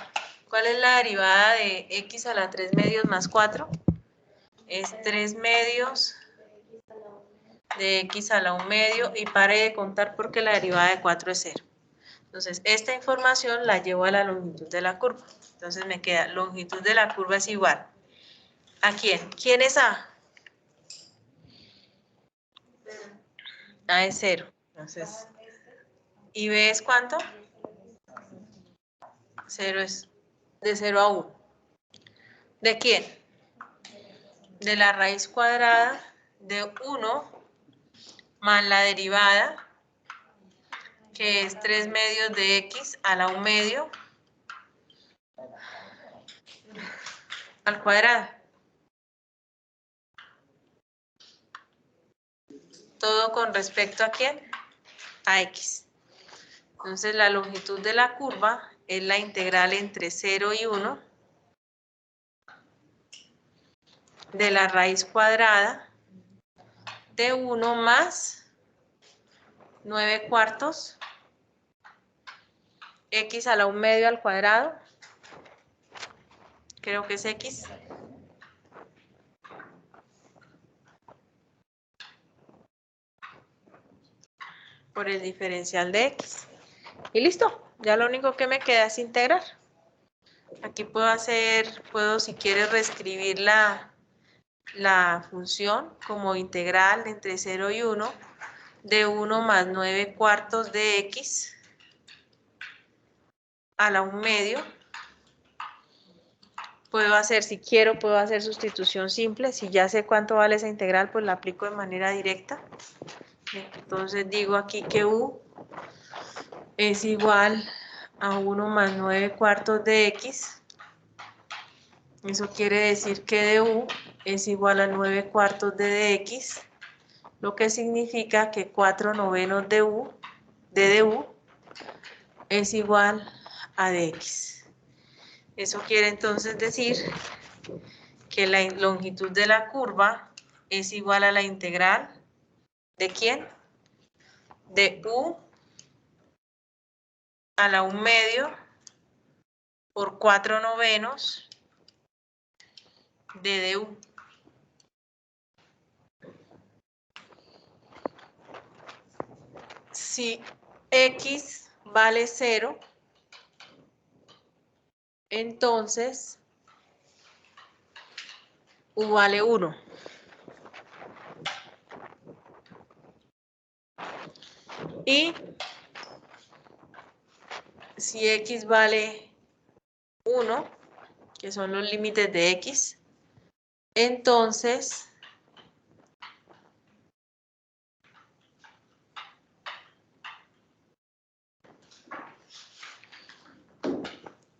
¿Cuál es la derivada de x a la 3 medios más 4? Es 3 medios de x a la 1 medio y pare de contar porque la derivada de 4 es 0. Entonces, esta información la llevo a la longitud de la curva. Entonces, me queda longitud de la curva es igual. ¿A quién? ¿Quién es A? A es 0. Entonces, ¿y B es cuánto? 0 es de 0 a 1. ¿De quién? De la raíz cuadrada de 1 más la derivada, que es 3 medios de x a la 1 medio al cuadrado. Todo con respecto a quién? A x. Entonces la longitud de la curva es la integral entre 0 y 1 de la raíz cuadrada de 1 más 9 cuartos x a la 1 medio al cuadrado. Creo que es x. Por el diferencial de x. Y listo. Ya lo único que me queda es integrar. Aquí puedo si quieres reescribir la función como integral entre 0 y 1 de 1 más 9 cuartos de x a la 1 medio. Si quiero, puedo hacer sustitución simple. Si ya sé cuánto vale esa integral, pues la aplico de manera directa. Entonces digo aquí que u es igual a 1 más 9 cuartos de x. Eso quiere decir que du es igual a 9 cuartos de dx, lo que significa que 4 novenos de du es igual a dx. Eso quiere entonces decir que la longitud de la curva es igual a la integral ¿de quién? De u a la 1 medio por 4 novenos de du. Si x vale 0, entonces u vale 1. Y si x vale 1, que son los límites de x, entonces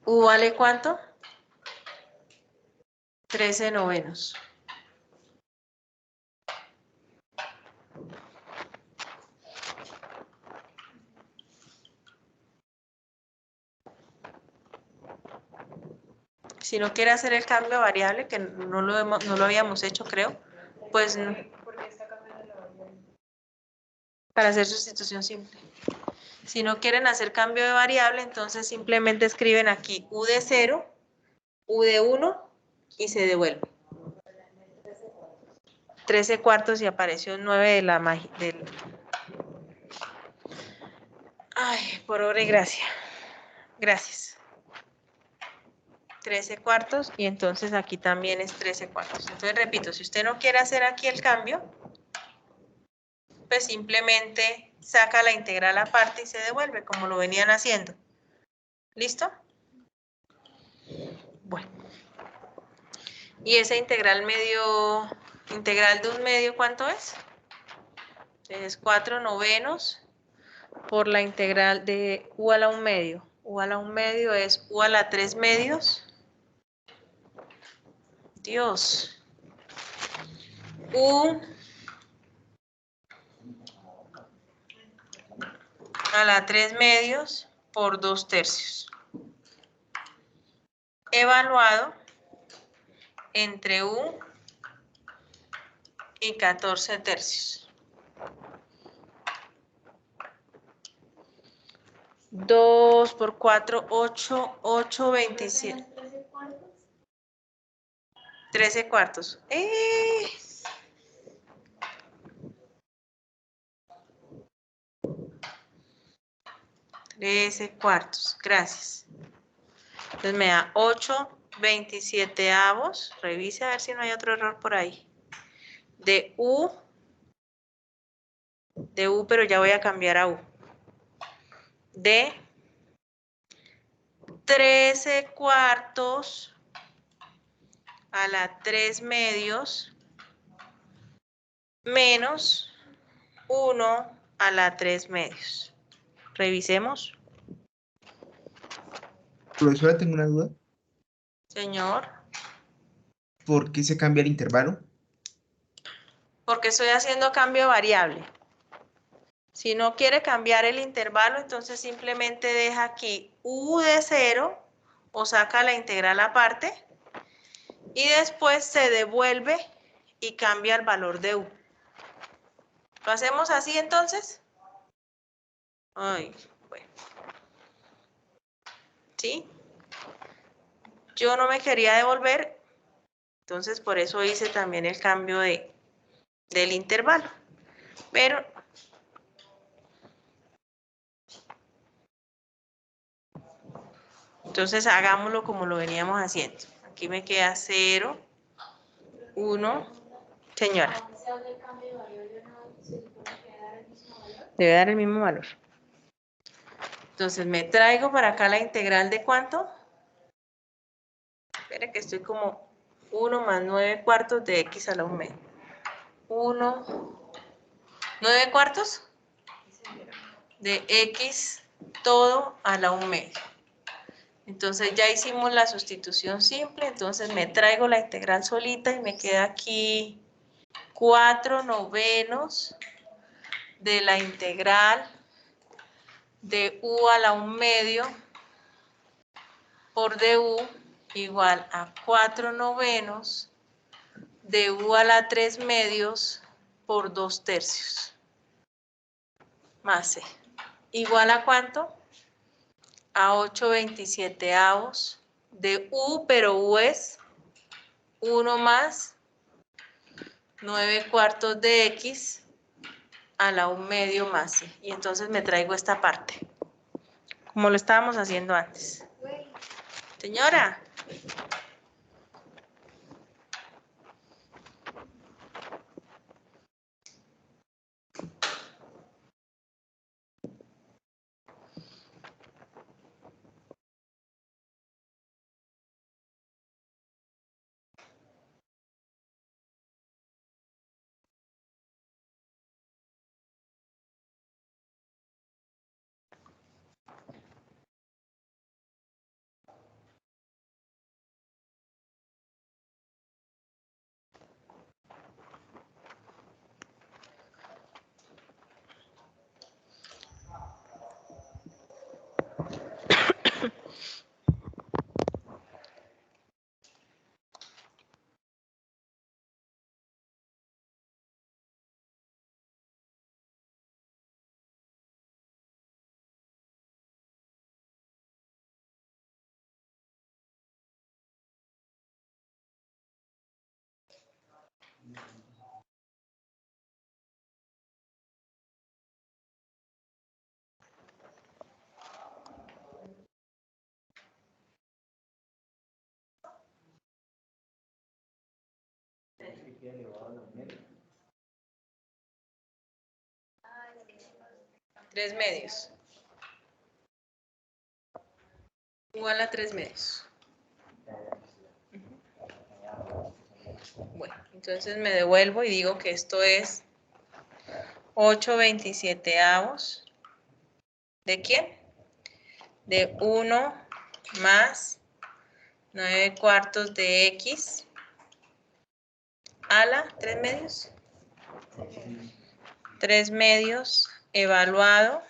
u vale ¿cuánto? 13 novenos. Si no quiere hacer el cambio de variable, que no lo habíamos hecho, creo, pues no. Para hacer sustitución simple. Si no quieren hacer cambio de variable, entonces simplemente escriben aquí u de 0, u de 1 y se devuelve. 13 cuartos y apareció 9 de la magia. Ay, por obra y gracia. Gracias. 13 cuartos y entonces aquí también es 13 cuartos. Entonces repito, si usted no quiere hacer aquí el cambio, pues simplemente saca la integral aparte y se devuelve, como lo venían haciendo. ¿Listo? Bueno. ¿Y esa integral integral de un medio, cuánto es? Es 4/9 por la integral de u a la 1/2. U a la 1/2 es u a la 3/2. Dios. U a la 3/2 por 2/3. Evaluado entre u y 14/3. 2 por 4, 8, 8, 27. 13/4. 13/4. Gracias. Entonces me da 8/27. Revise a ver si no hay otro error por ahí. De U, pero ya voy a cambiar a U. De 13/4 a la 3/2 menos 1 a la 3/2. Revisemos. Profesora, tengo una duda. Señor. ¿Por qué se cambia el intervalo? Porque estoy haciendo cambio de variable. Si no quiere cambiar el intervalo, entonces simplemente deja aquí u de 0 o saca la integral aparte y después se devuelve y cambia el valor de u. ¿Lo hacemos así entonces? Ay, bueno. ¿Sí? Yo no me quería devolver, entonces por eso hice también el cambio del intervalo. Pero entonces hagámoslo como lo veníamos haciendo. Aquí me queda 0, 1. Señora. Debe dar el mismo valor. Entonces me traigo para acá la integral de ¿cuánto? Espera que estoy como 1 más 9/4 de x a la 1/2. 1, 9/4 de x todo a la 1/2. Entonces ya hicimos la sustitución simple, entonces me traigo la integral solita y me queda aquí 4/9 de la integral de u a la 1/2 por du igual a 4/9 de u a la 3/2 por 2/3 más c. ¿Igual a cuánto? A 8/27 de u, pero u es 1 más 9/4 de x a la 1/2 más c. Y entonces me traigo esta parte, como lo estábamos haciendo antes. Señora. 3 medios. Igual a 3 medios. Bueno, entonces me devuelvo y digo que esto es 8/27 ¿de quién? De 1 más 9/4 de x a la 3 medios. 3 medios evaluado.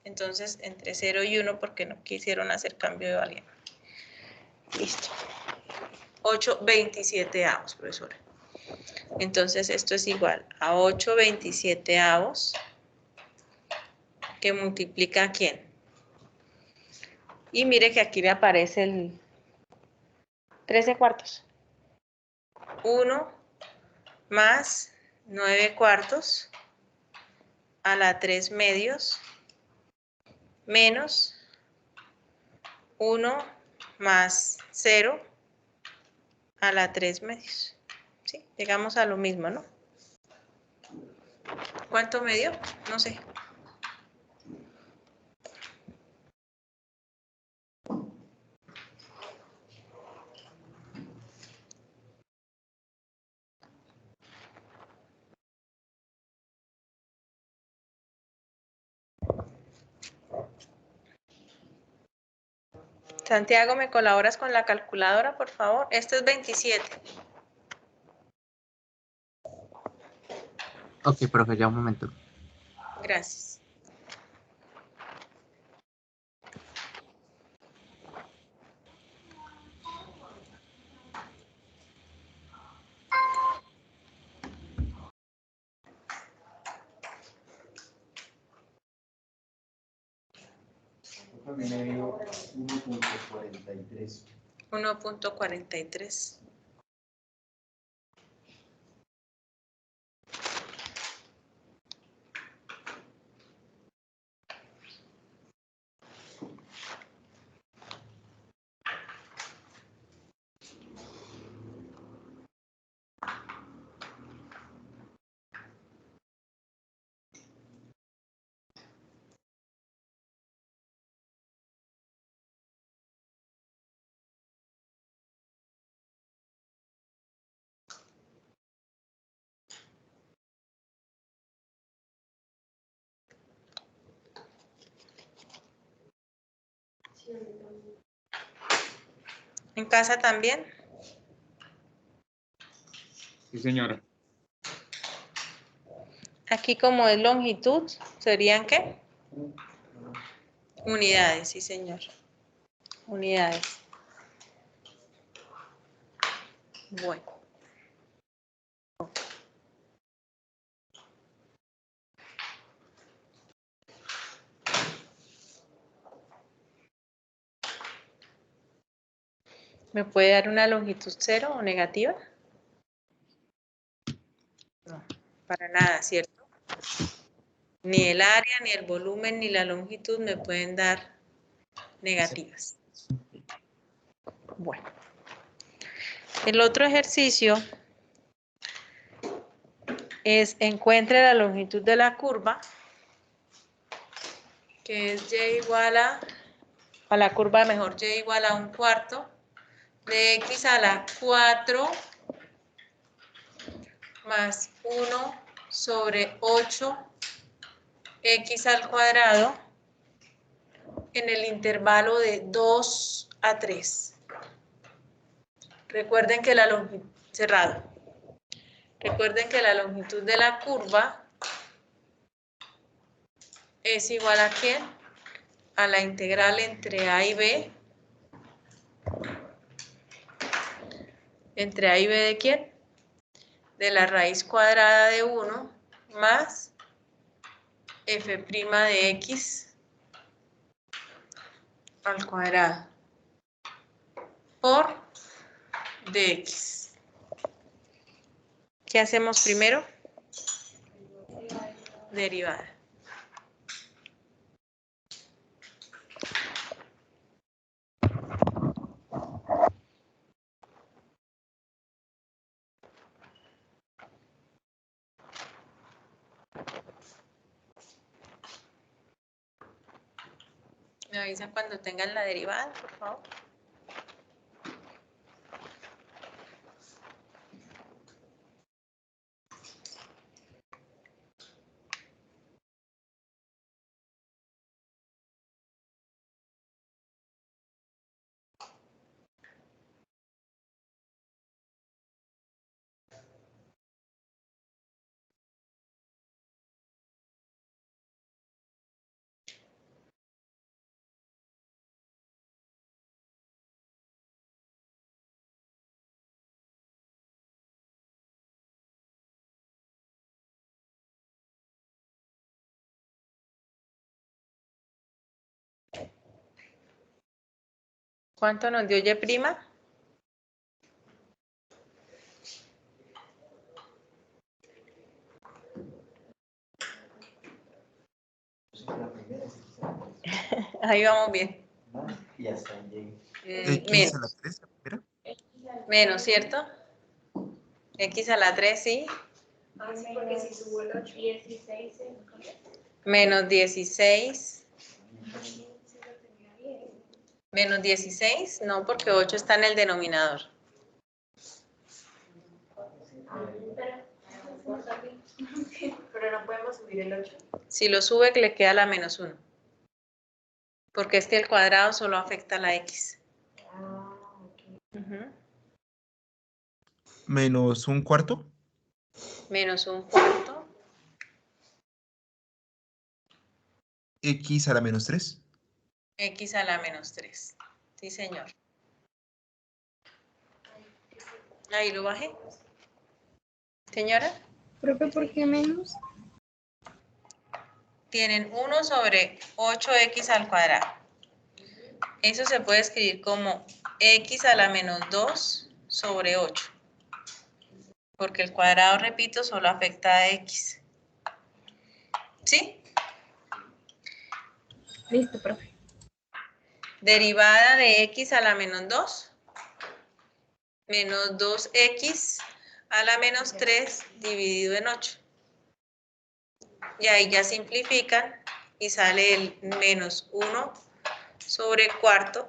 Entonces, entre 0 y 1 porque no quisieron hacer cambio de variable. Listo. 8/27, profesora. Entonces, esto es igual a 8/27 que multiplica ¿a quién? Y mire que aquí me aparece el 13/4. 1 más 9/4 a la 3 medios menos 1 más 0 a la 3 medios. ¿Sí? Llegamos a lo mismo, ¿no? ¿Cuánto me dio? No sé. Santiago, ¿me colaboras con la calculadora, por favor? Esto es 27. Ok, profe, ya un momento. Gracias. A mí me dio 1.43. 1.43. ¿En casa también? Sí, señora. Aquí como es longitud, ¿serían qué? Unidades, sí señor. Unidades. Bueno. ¿Me puede dar una longitud cero o negativa? No, para nada, ¿cierto? Ni el área, ni el volumen, ni la longitud me pueden dar negativas. Bueno. El otro ejercicio es encuentre la longitud de la curva, que es y igual a la curva mejor, y igual a 1/4 de x a la 4 más 1 sobre 8 x al cuadrado en el intervalo de 2 a 3. Recuerden que la longitud, cerrado. Recuerden que la longitud de la curva es igual a ¿quién? A la integral entre a y b. ¿Entre a y b de quién? De la raíz cuadrada de 1 más f' de x al cuadrado por dx. ¿Qué hacemos primero? Derivada. Me avisan cuando tengan la derivada, por favor. ¿Cuánto nos dio Y'? Ahí vamos bien. Y hasta llegué. X a la Menos. 3, la primera. Menos, ¿cierto? X a la 3, sí. Ah, sí, porque si subo el 8, 16, Menos 16. sí lo tenía bien. Menos 16, no, porque 8 está en el denominador. Pero no podemos subir el 8. Si lo sube, le queda la menos 1. Porque es que el cuadrado solo afecta a la X. Ah, ok. Ujú. Menos un cuarto. Menos un cuarto. X a la menos 3. X a la menos 3. Sí, señor. Ahí lo bajé. Señora, Profe, ¿por qué menos? tienen 1 sobre 8x al cuadrado. Eso se puede escribir como x a la menos 2 sobre 8. Porque el cuadrado, repito, solo afecta a x. ¿Sí? Listo, profe. Derivada de x a la menos 2. Menos 2x a la menos 3 dividido en 8. Y ahí ya simplifican y sale el menos 1 sobre 4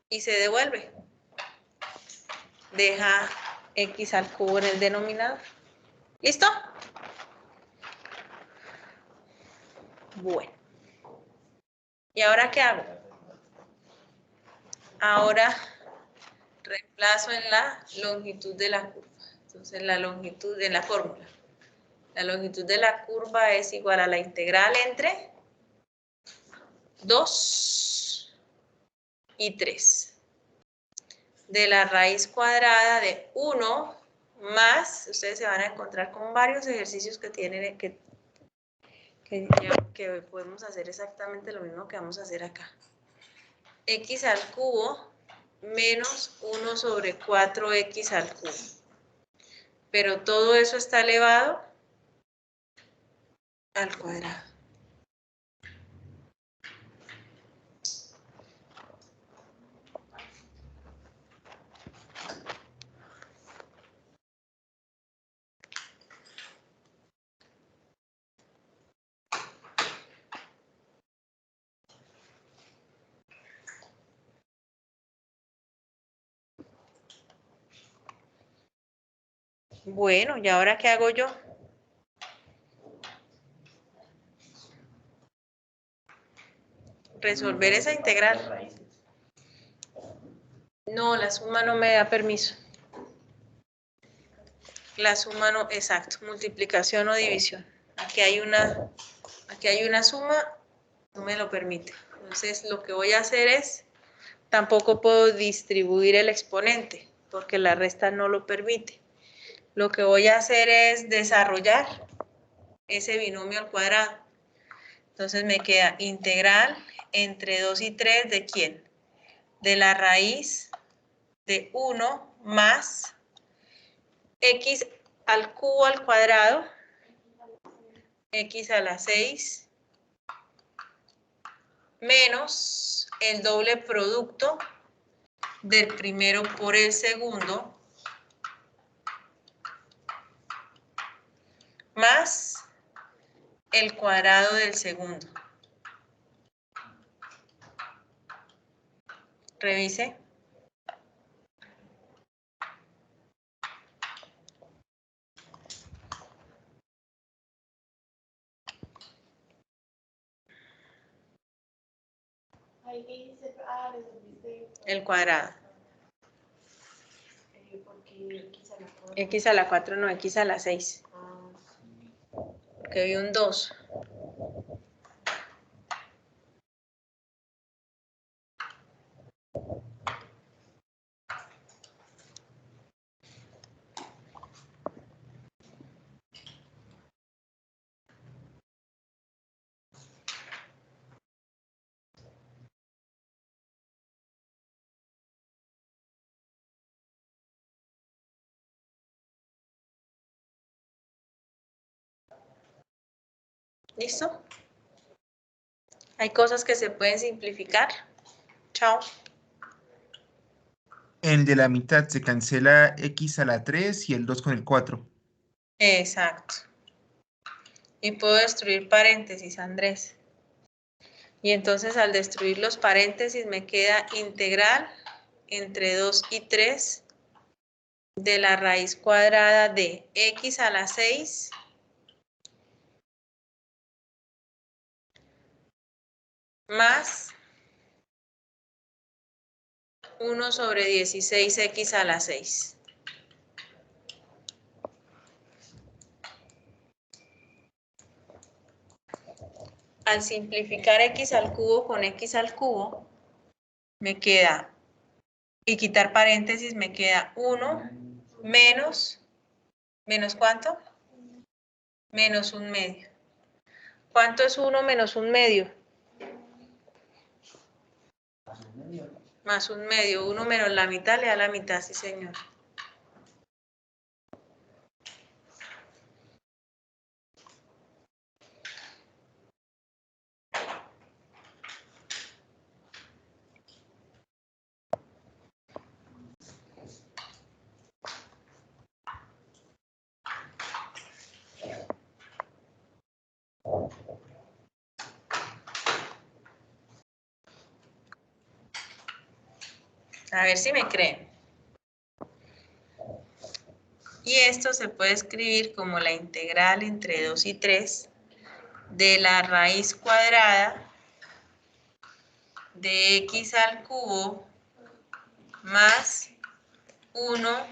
y se devuelve. Deja x al cubo en el denominador. ¿Listo? Bueno. ¿Y ahora qué hago? Ahora reemplazo en la longitud de la curva. Entonces la longitud de la fórmula. La longitud de la curva es igual a la integral entre 2 y 3 de la raíz cuadrada de 1 más, ustedes se van a encontrar con varios ejercicios que tienen que podemos hacer exactamente lo mismo que vamos a hacer acá. X al cubo menos 1 sobre 4x al cubo. Pero todo eso está elevado al cuadrado. Bueno, ¿y ahora qué hago yo? Resolver esa integral. No, la suma no me da permiso. La suma no, exacto, multiplicación o división. Aquí hay una suma, no me lo permite. Entonces lo que voy a hacer es, tampoco puedo distribuir el exponente, porque la resta no lo permite. Lo que voy a hacer es desarrollar ese binomio al cuadrado. Entonces me queda integral entre 2 y 3 ¿de quién? De la raíz de 1 más x al cubo al cuadrado, x a la 6, menos el doble producto del primero por el segundo, más el cuadrado del segundo. Revise. Ahí dice, resolviste. El cuadrado. Porque X a la 4. X a la 4 no, X a la 6. Porque vi un 2. ¿Listo? Hay cosas que se pueden simplificar. Chao. El de la mitad se cancela X a la 3 y el 2 con el 4. Exacto. Y puedo destruir paréntesis, Andrés. Y entonces al destruir los paréntesis me queda integral entre 2 y 3 de la raíz cuadrada de X a la 6 más 1 sobre 16X a la 6. Al simplificar X al cubo con X al cubo, me queda, y quitar paréntesis, me queda 1 menos, ¿menos cuánto? Menos 1/2. ¿Cuánto es 1 menos 1/2? Más 1/2. 1 menos la mitad le da la mitad, sí señor. A ver si me creen. Y esto se puede escribir como la integral entre 2 y 3 de la raíz cuadrada de X al cubo más 1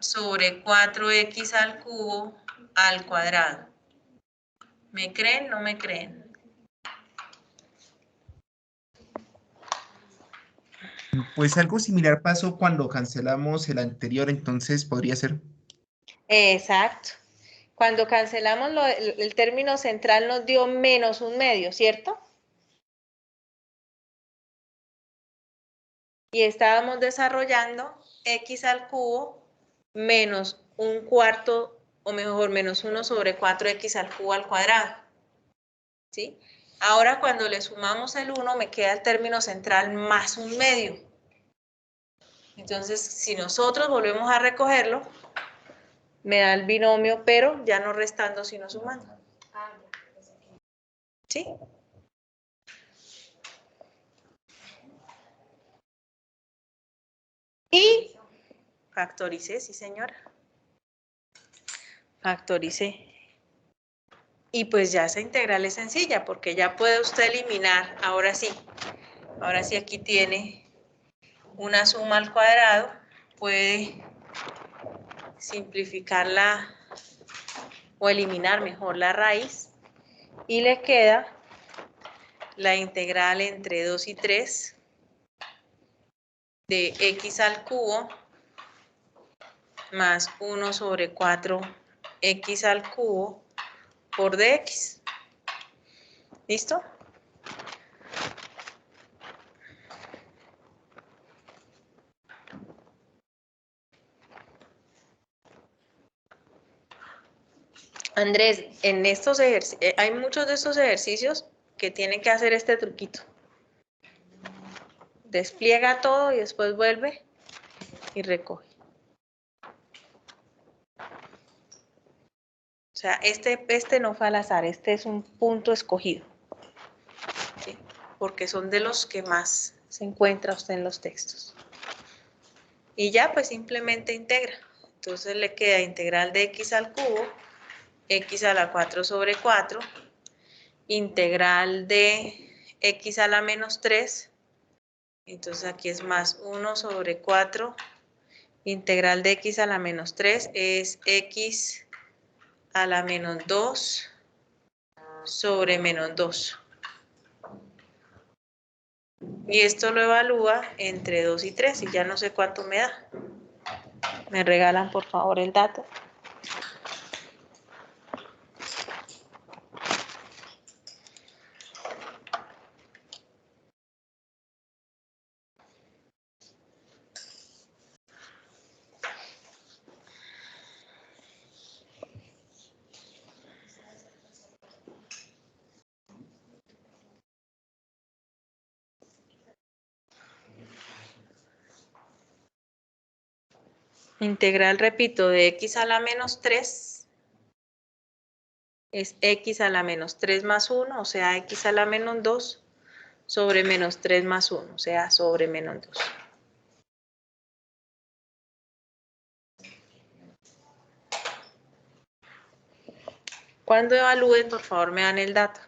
sobre 4X al cubo al cuadrado. ¿Me creen? ¿No me creen? Pues algo similar pasó cuando cancelamos el anterior, entonces podría ser. Exacto. Cuando cancelamos el término central nos dio menos 1/2, ¿cierto? Y estábamos desarrollando X al cubo menos 1/4, o mejor, menos 1 sobre 4X al cubo al cuadrado. ¿Sí? Ahora cuando le sumamos el 1 me queda el término central más 1/2. Entonces, si nosotros volvemos a recogerlo, me da el binomio, pero ya no restando, sino sumando. ¿Sí? Y factoricé, sí señora. Factoricé. Y pues ya esa integral es sencilla, porque ya puede usted eliminar, ahora sí aquí tiene una suma al cuadrado, puede simplificarla o eliminar mejor la raíz y le queda la integral entre 2 y 3 de X al cubo más 1 sobre 4X al cubo por dx. ¿Listo? Andrés, en estos hay muchos de estos ejercicios que tienen que hacer este truquito. Despliega todo y después vuelve y recoge. O sea, este no fue al azar, este es un punto escogido. ¿Sí? Porque son de los que más se encuentra usted en los textos. Y ya pues simplemente integra. Entonces le queda integral de x al cubo, x a la 4 sobre 4, integral de x a la menos 3, entonces aquí es más 1 sobre 4, integral de x a la menos 3 es x a la menos 2 sobre menos 2. Y esto lo evalúa entre 2 y 3 y ya no sé cuánto me da. ¿Me regalan por favor el dato? Integral, repito, de x a la menos 3 es x a la menos 3 más 1, o sea, x a la menos 2 sobre menos 3 más 1, o sea, sobre menos 2. Cuando evalúen, por favor, me dan el dato.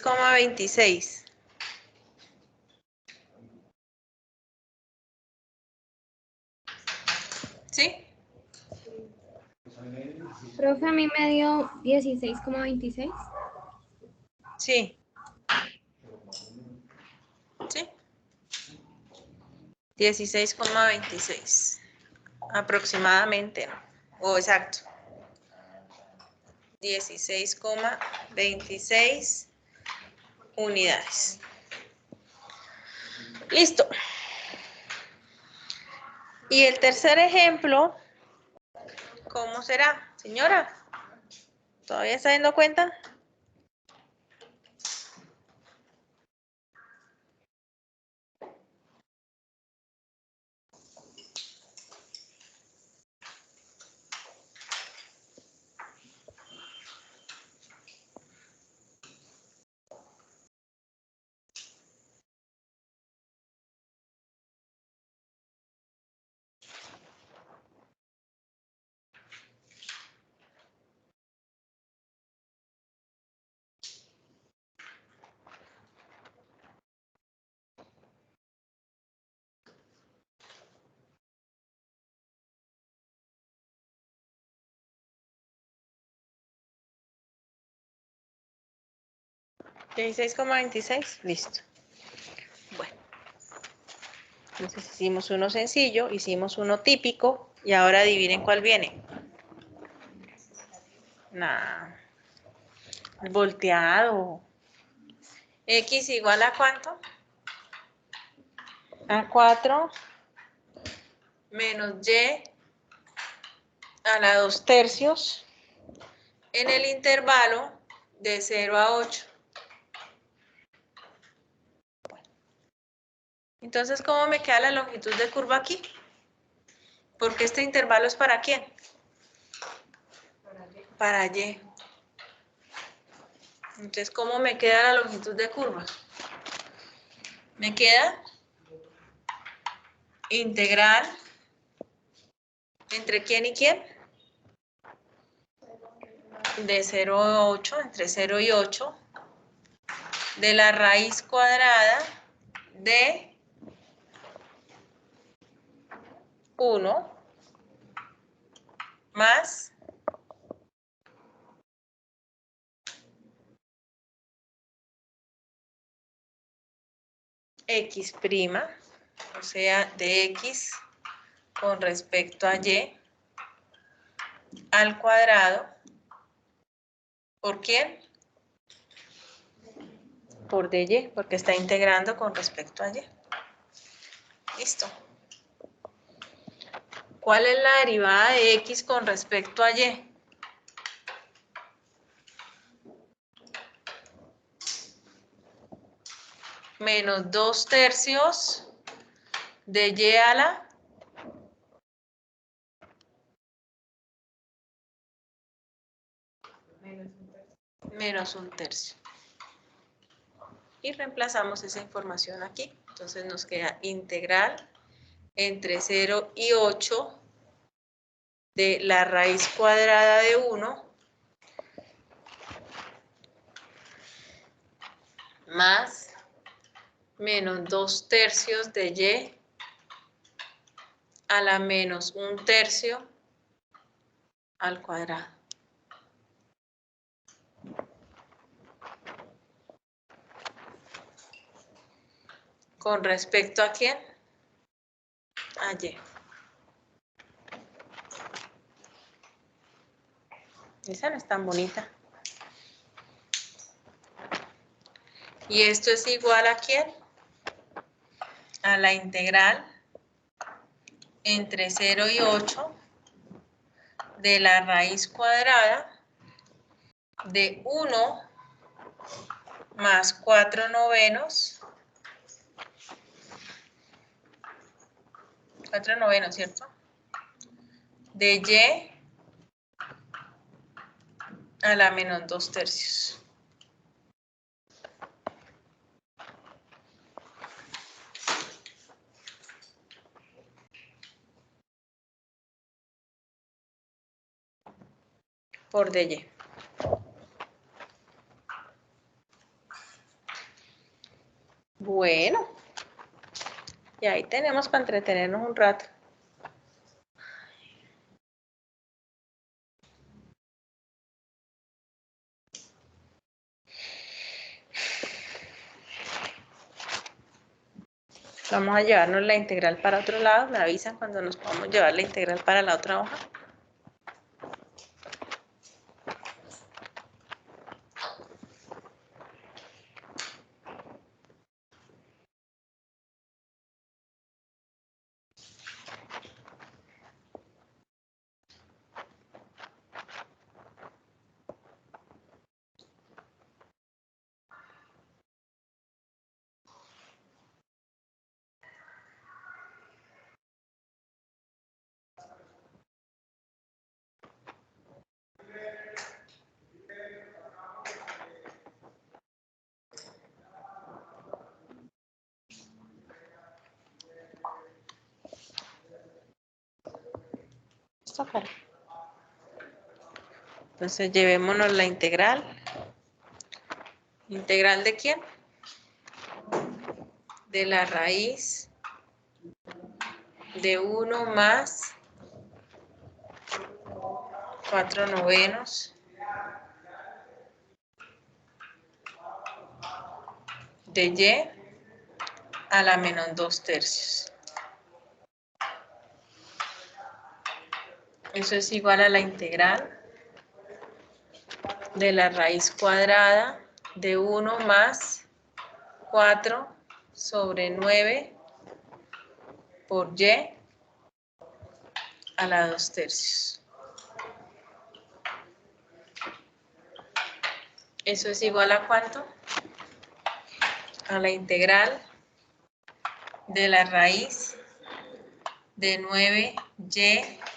Coma 26. ¿Sí? Profe, a mí me dio 16,26. Sí. ¿Sí? 16,26. Aproximadamente, ¿no? O exacto. 16,26 unidades. Listo. Y el tercer ejemplo, ¿cómo será? Señora, ¿todavía está dando cuenta? ¿16,26? Listo. Bueno, entonces hicimos uno sencillo, hicimos uno típico y ahora adivinen cuál viene. Nah, volteado. X igual a ¿cuánto? A 4 menos Y a la 2 tercios en el intervalo de 0 a 8. Bueno. Entonces, ¿cómo me queda la longitud de curva aquí? Porque este intervalo es ¿para quién? Para Y. Entonces, ¿cómo me queda la longitud de curva? Me queda integral ¿entre quién y quién? De 0 a 8, entre 0 y 8, de la raíz cuadrada de 1 más x', o sea, de x con respecto a y al cuadrado, ¿por quién? Por dy, porque está integrando con respecto a y. Listo. ¿Cuál es la derivada de x con respecto a y? Menos 2/3 de y a la menos 1/3. Y reemplazamos esa información aquí. Entonces nos queda integral entre 0 y 8 de la raíz cuadrada de 1 más menos 2/3 de y a la menos 1/3 al cuadrado. ¿Con respecto a quién? A y. Esa no es tan bonita. ¿Y esto es igual a quién? A la integral entre 0 y 8 de la raíz cuadrada de 1 más 4/9. 4/9, ¿cierto? De y a la menos 2/3. Por dy. Bueno, y ahí tenemos para entretenernos un rato. Vamos a llevarnos la integral para otro lado. Me avisan cuando nos podamos llevar la integral para la otra hoja. Esto acá. Entonces llevémonos la integral. ¿Integral de quién? De la raíz de 1 más 4/9 de y a la menos 2/3. Eso es igual a la integral de la raíz cuadrada de 1 más 4/9 por y a la 2/3. Eso es igual a ¿cuánto? A la integral de la raíz de 9y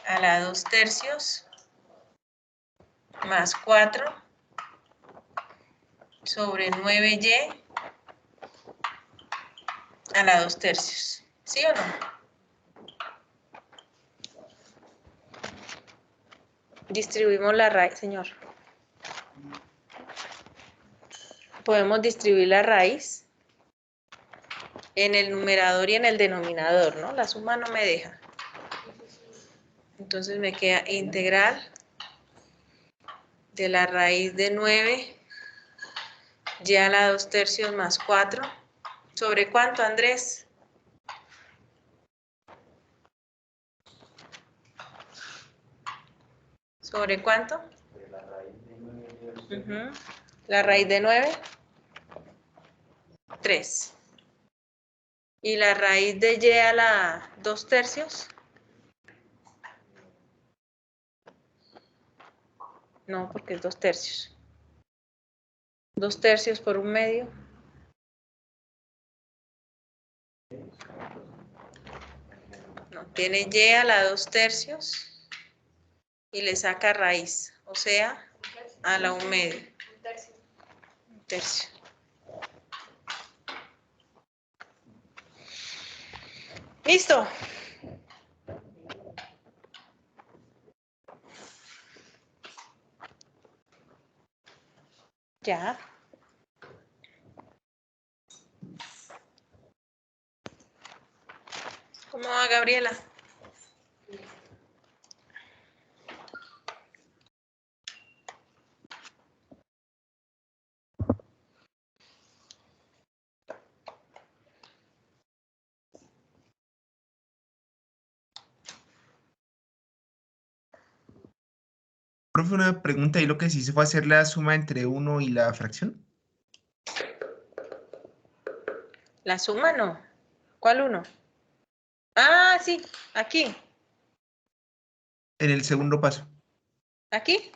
a la 2/3 más 4 sobre 9y a la 2/3. ¿Sí o no? Distribuimos la raíz, señor. Podemos distribuir la raíz en el numerador y en el denominador, ¿no? La suma no me deja. Entonces me queda integral de la raíz de 9 y a la 2/3 más 4. ¿Sobre cuánto, Andrés? ¿Sobre cuánto? La raíz de 9 La raíz de 9, 3. ¿Y la raíz de y a la 2/3? No, porque es 2/3. 2/3 por 1/2. No, tiene y a la 2/3 y le saca raíz, o sea, a la 1/2. Un tercio. ¿Listo? Ya. ¿Cómo va, Gabriela? Profe, una pregunta, ¿y lo que sí se fue a hacer la suma entre 1 y la fracción? La suma no. ¿Cuál uno? Ah, sí, aquí. En el segundo paso. ¿Aquí?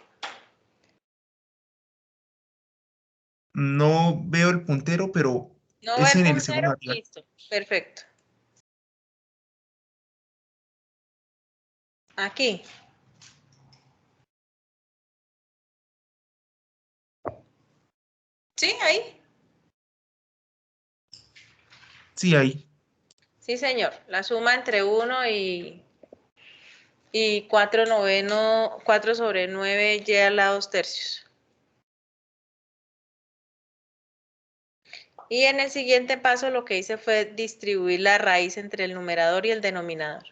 No veo el puntero, pero ¿No va es el en el segundo puntero? arriba. Listo, perfecto. Aquí. ¿Sí? ¿Ahí? Sí, ahí. Sí, señor. La suma entre 1 y 4 sobre 9 y a la 2/3. Y en el siguiente paso lo que hice fue distribuir la raíz entre el numerador y el denominador.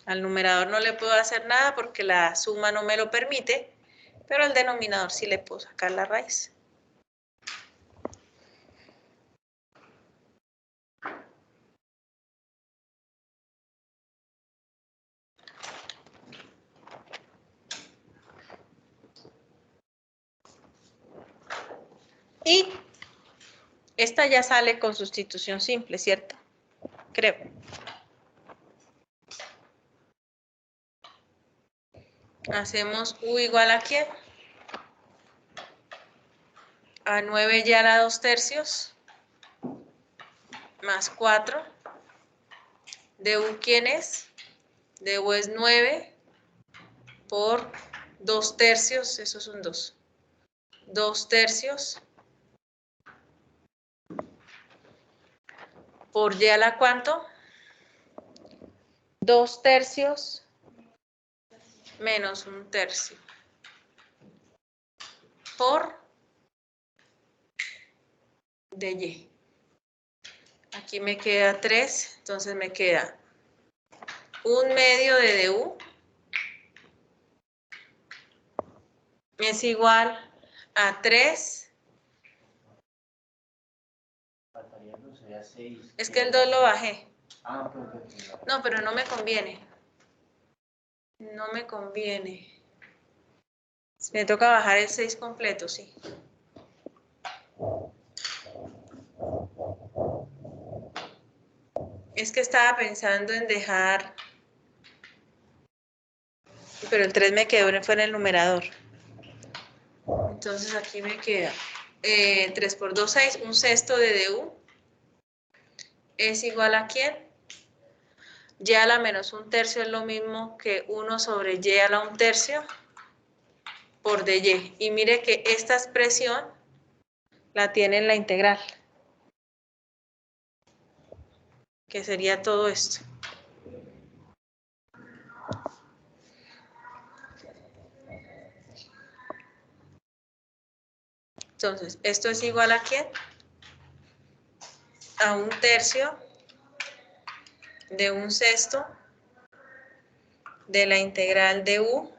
Al numerador no le puedo hacer nada porque la suma no me lo permite, pero al denominador sí le puedo sacar la raíz. Y esta ya sale con sustitución simple, ¿cierto? Creo. Hacemos u igual a ¿quién? A 9 y a la 2/3 más 4. De u, ¿quién es? De u es 9 por 2/3, eso son 2. 2/3 por y a la ¿cuánto? 2/3 menos 1/3 por de y. Aquí me queda 3, entonces me queda 1/2 de du es igual a 3. Faltaría, no, sería 6. Es que el 2 lo bajé. Ah, ok. No, pero no me conviene. No me conviene. Me toca bajar el 6 completo, sí. Es que estaba pensando en dejar... Pero el 3 me quedó, fue en el numerador. Entonces aquí me queda 3 por 2, 6. Un sexto de du es igual a ¿quién? Y a la menos un tercio es lo mismo que 1 sobre y a la un tercio por dy. Y mire que esta expresión la tiene en la integral, que sería todo esto. Entonces, ¿esto es igual a quién? A un tercio de un sexto de la integral de u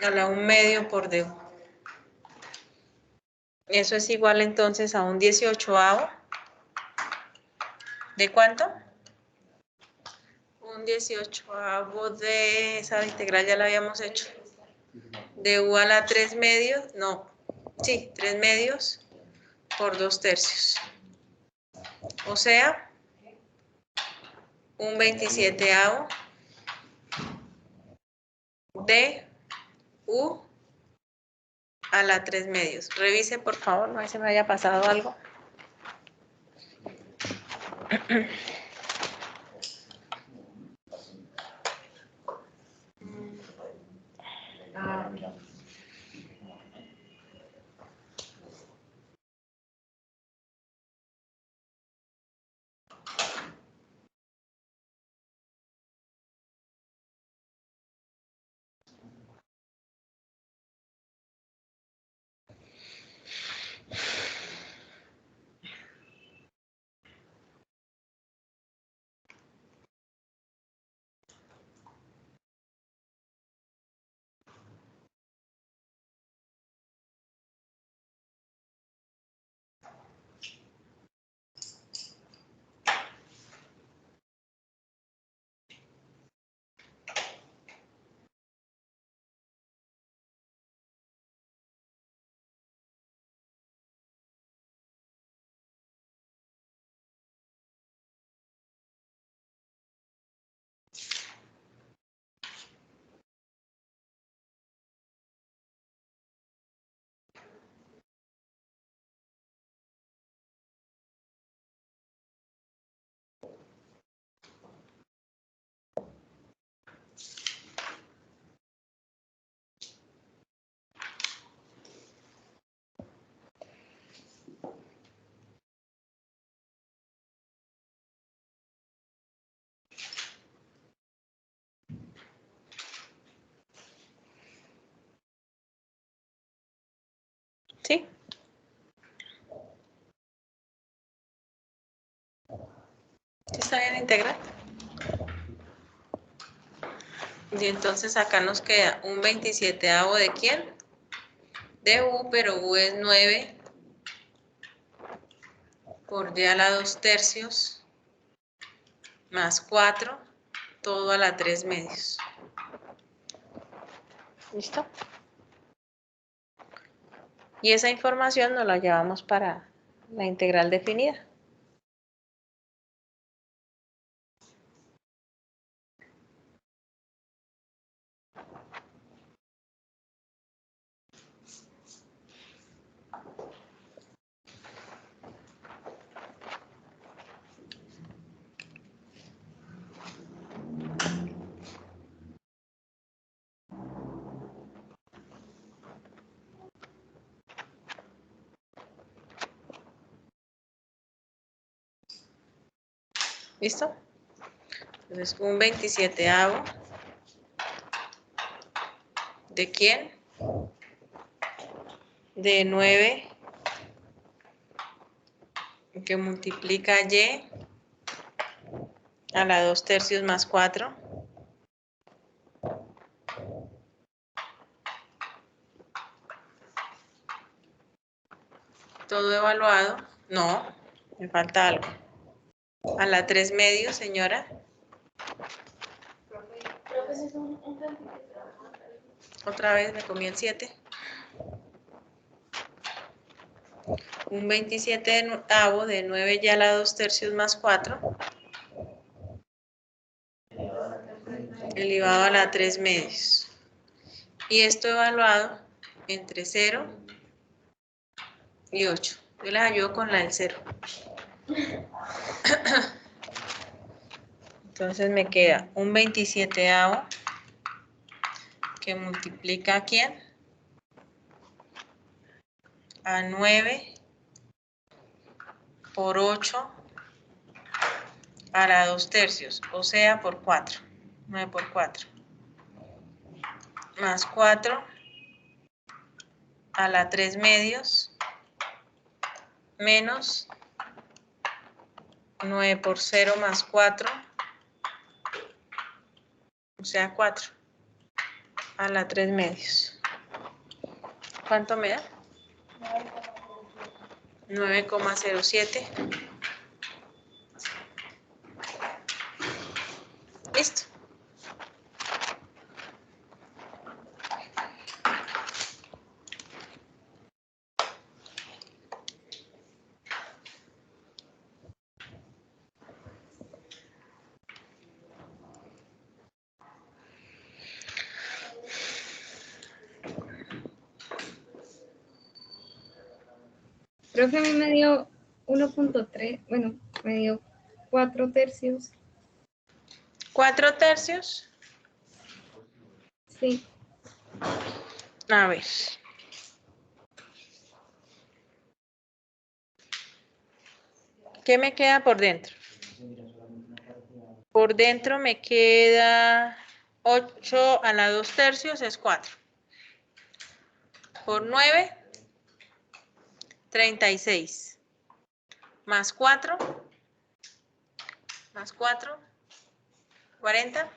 a la 1/2 por du. Eso es igual entonces a un 18avo. ¿De cuánto? Un 18avo de esa integral ya la habíamos hecho. De u a la 3 medios, no, sí, 3 medios por 2 tercios. O sea, un 27avo de u a la 3 medios. Revise, por favor, no se me haya pasado algo. ¿Sí? ¿Sí está bien integral? Y entonces acá nos queda un 27avo de ¿quién? De u, pero u es 9 por y a la 2 tercios más 4, todo a la 3 medios. ¿Listo? Y esa información nos la llevamos para la integral definida. ¿Listo? Entonces, un 27avo ¿de quién? De 9 que multiplica y a la 2 tercios más 4. Todo evaluado. No, me falta algo. A la 3 medios, señora. Otra vez me comí el 7. Un 27avo de 9 y a la 2 tercios más 4. Elevado a la 3 medios. Y esto evaluado entre 0 y 8. Yo les ayudo con la del 0. Entonces me queda un 27avo que multiplica ¿a quién? A 9 por 8 a la 2/3, o sea, por 4. 9 por 4. Más 4 a la 3/2 menos 9 por 0 más 4, o sea, 4 a la 3/2. ¿Cuánto me da? 9,07. Listo. Profe, a mí me dio 1.3, bueno, me dio 4/3. 4/3. Sí. A ver. ¿Qué me queda por dentro? Por dentro me queda 8 a la 2/3 es 4. Por 9, 36. Más 4, 40.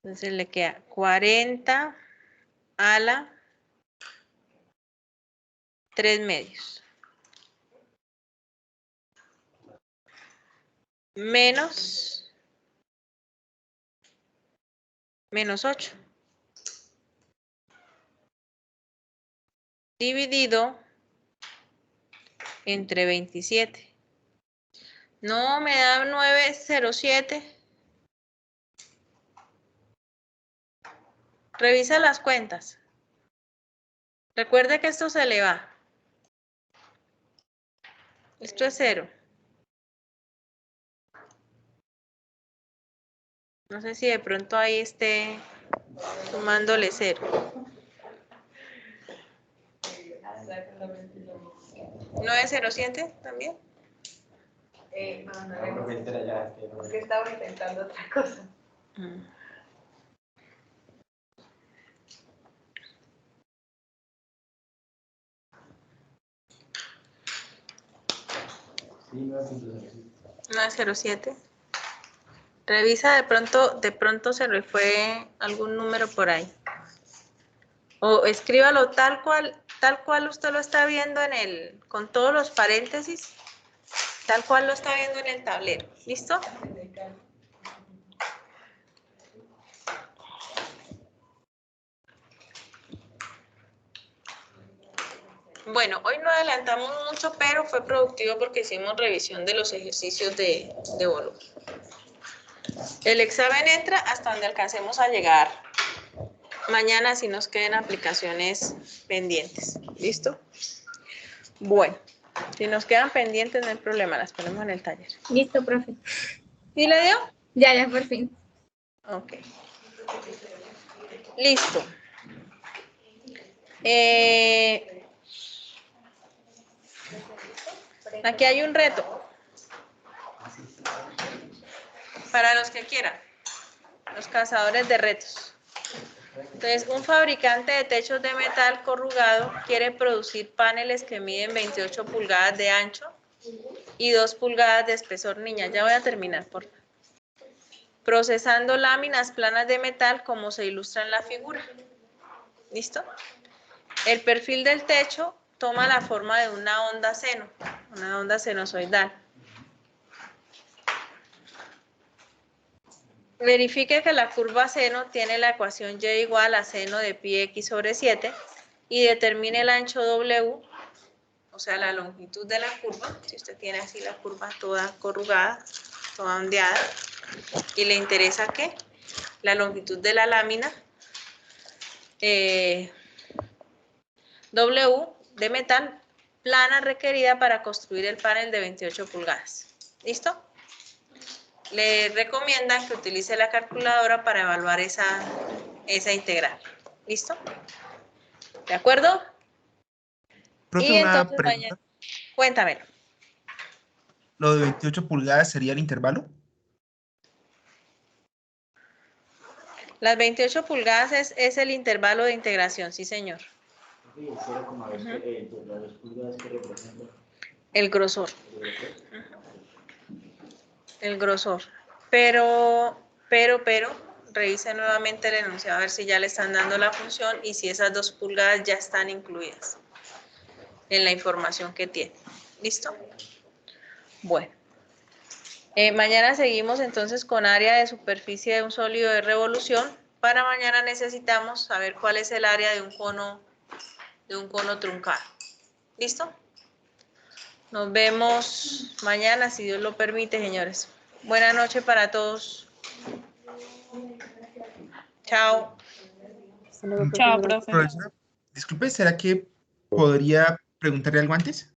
Entonces le queda 40 a la 3/2. Menos 8. Dividido entre 27. No, me da 907. Revisa las cuentas. Recuerde que esto se le va. Esto es 0. No sé si de pronto ahí esté sumándole 0. ¿907 también? No, Es que estaba intentando otra cosa. sí, 907. Revisa de pronto se le fue algún número por ahí. O escríbalo tal cual usted lo está viendo con todos los paréntesis, tal cual lo está viendo en el tablero. ¿Listo? Bueno, hoy no adelantamos mucho, pero fue productivo porque hicimos revisión de los ejercicios de volumen. El examen entra hasta donde alcancemos a llegar. Mañana si nos queden aplicaciones pendientes. ¿Listo? Bueno, si nos quedan pendientes no hay problema, las ponemos en el taller. Listo, profe. ¿Sí le dio? Ya, por fin. Ok. Listo. Aquí hay un reto. Para los que quieran. Los cazadores de retos. Entonces, un fabricante de techos de metal corrugado quiere producir paneles que miden 28 pulgadas de ancho y 2 pulgadas de espesor. Niña, ya voy a terminar, por favor. Procesando láminas planas de metal como se ilustra en la figura. ¿Listo? El perfil del techo toma la forma de una onda seno, una onda sinusoidal. Verifique que la curva seno tiene la ecuación y igual a seno de pi x sobre 7 y determine el ancho w, o sea, la longitud de la curva. Si usted tiene así la curva toda corrugada, toda ondeada, y le interesa ¿qué? La longitud de la lámina, W de metal plana requerida para construir el panel de 28 pulgadas. ¿Listo? Le recomiendan que utilice la calculadora para evaluar esa integral. ¿Listo? ¿De acuerdo? Profe, Y una entonces pregunta. mañana, cuéntamelo. ¿Lo de 28 pulgadas sería el intervalo? Las 28 pulgadas es el intervalo de integración, sí señor. Sí, 0,2 entre las 2 pulgadas que representan El grosor. el grosor. El grosor. Pero, revise nuevamente el enunciado a ver si ya le están dando la función y si esas 2 pulgadas ya están incluidas en la información que tiene. ¿Listo? Bueno. Mañana seguimos entonces con área de superficie de un sólido de revolución. Para mañana necesitamos saber cuál es el área de un cono truncado. ¿Listo? Nos vemos mañana, si Dios lo permite, señores. Buenas noches para todos. Chao. Chao, profe. Profesora, disculpe, ¿será que podría preguntarle algo antes?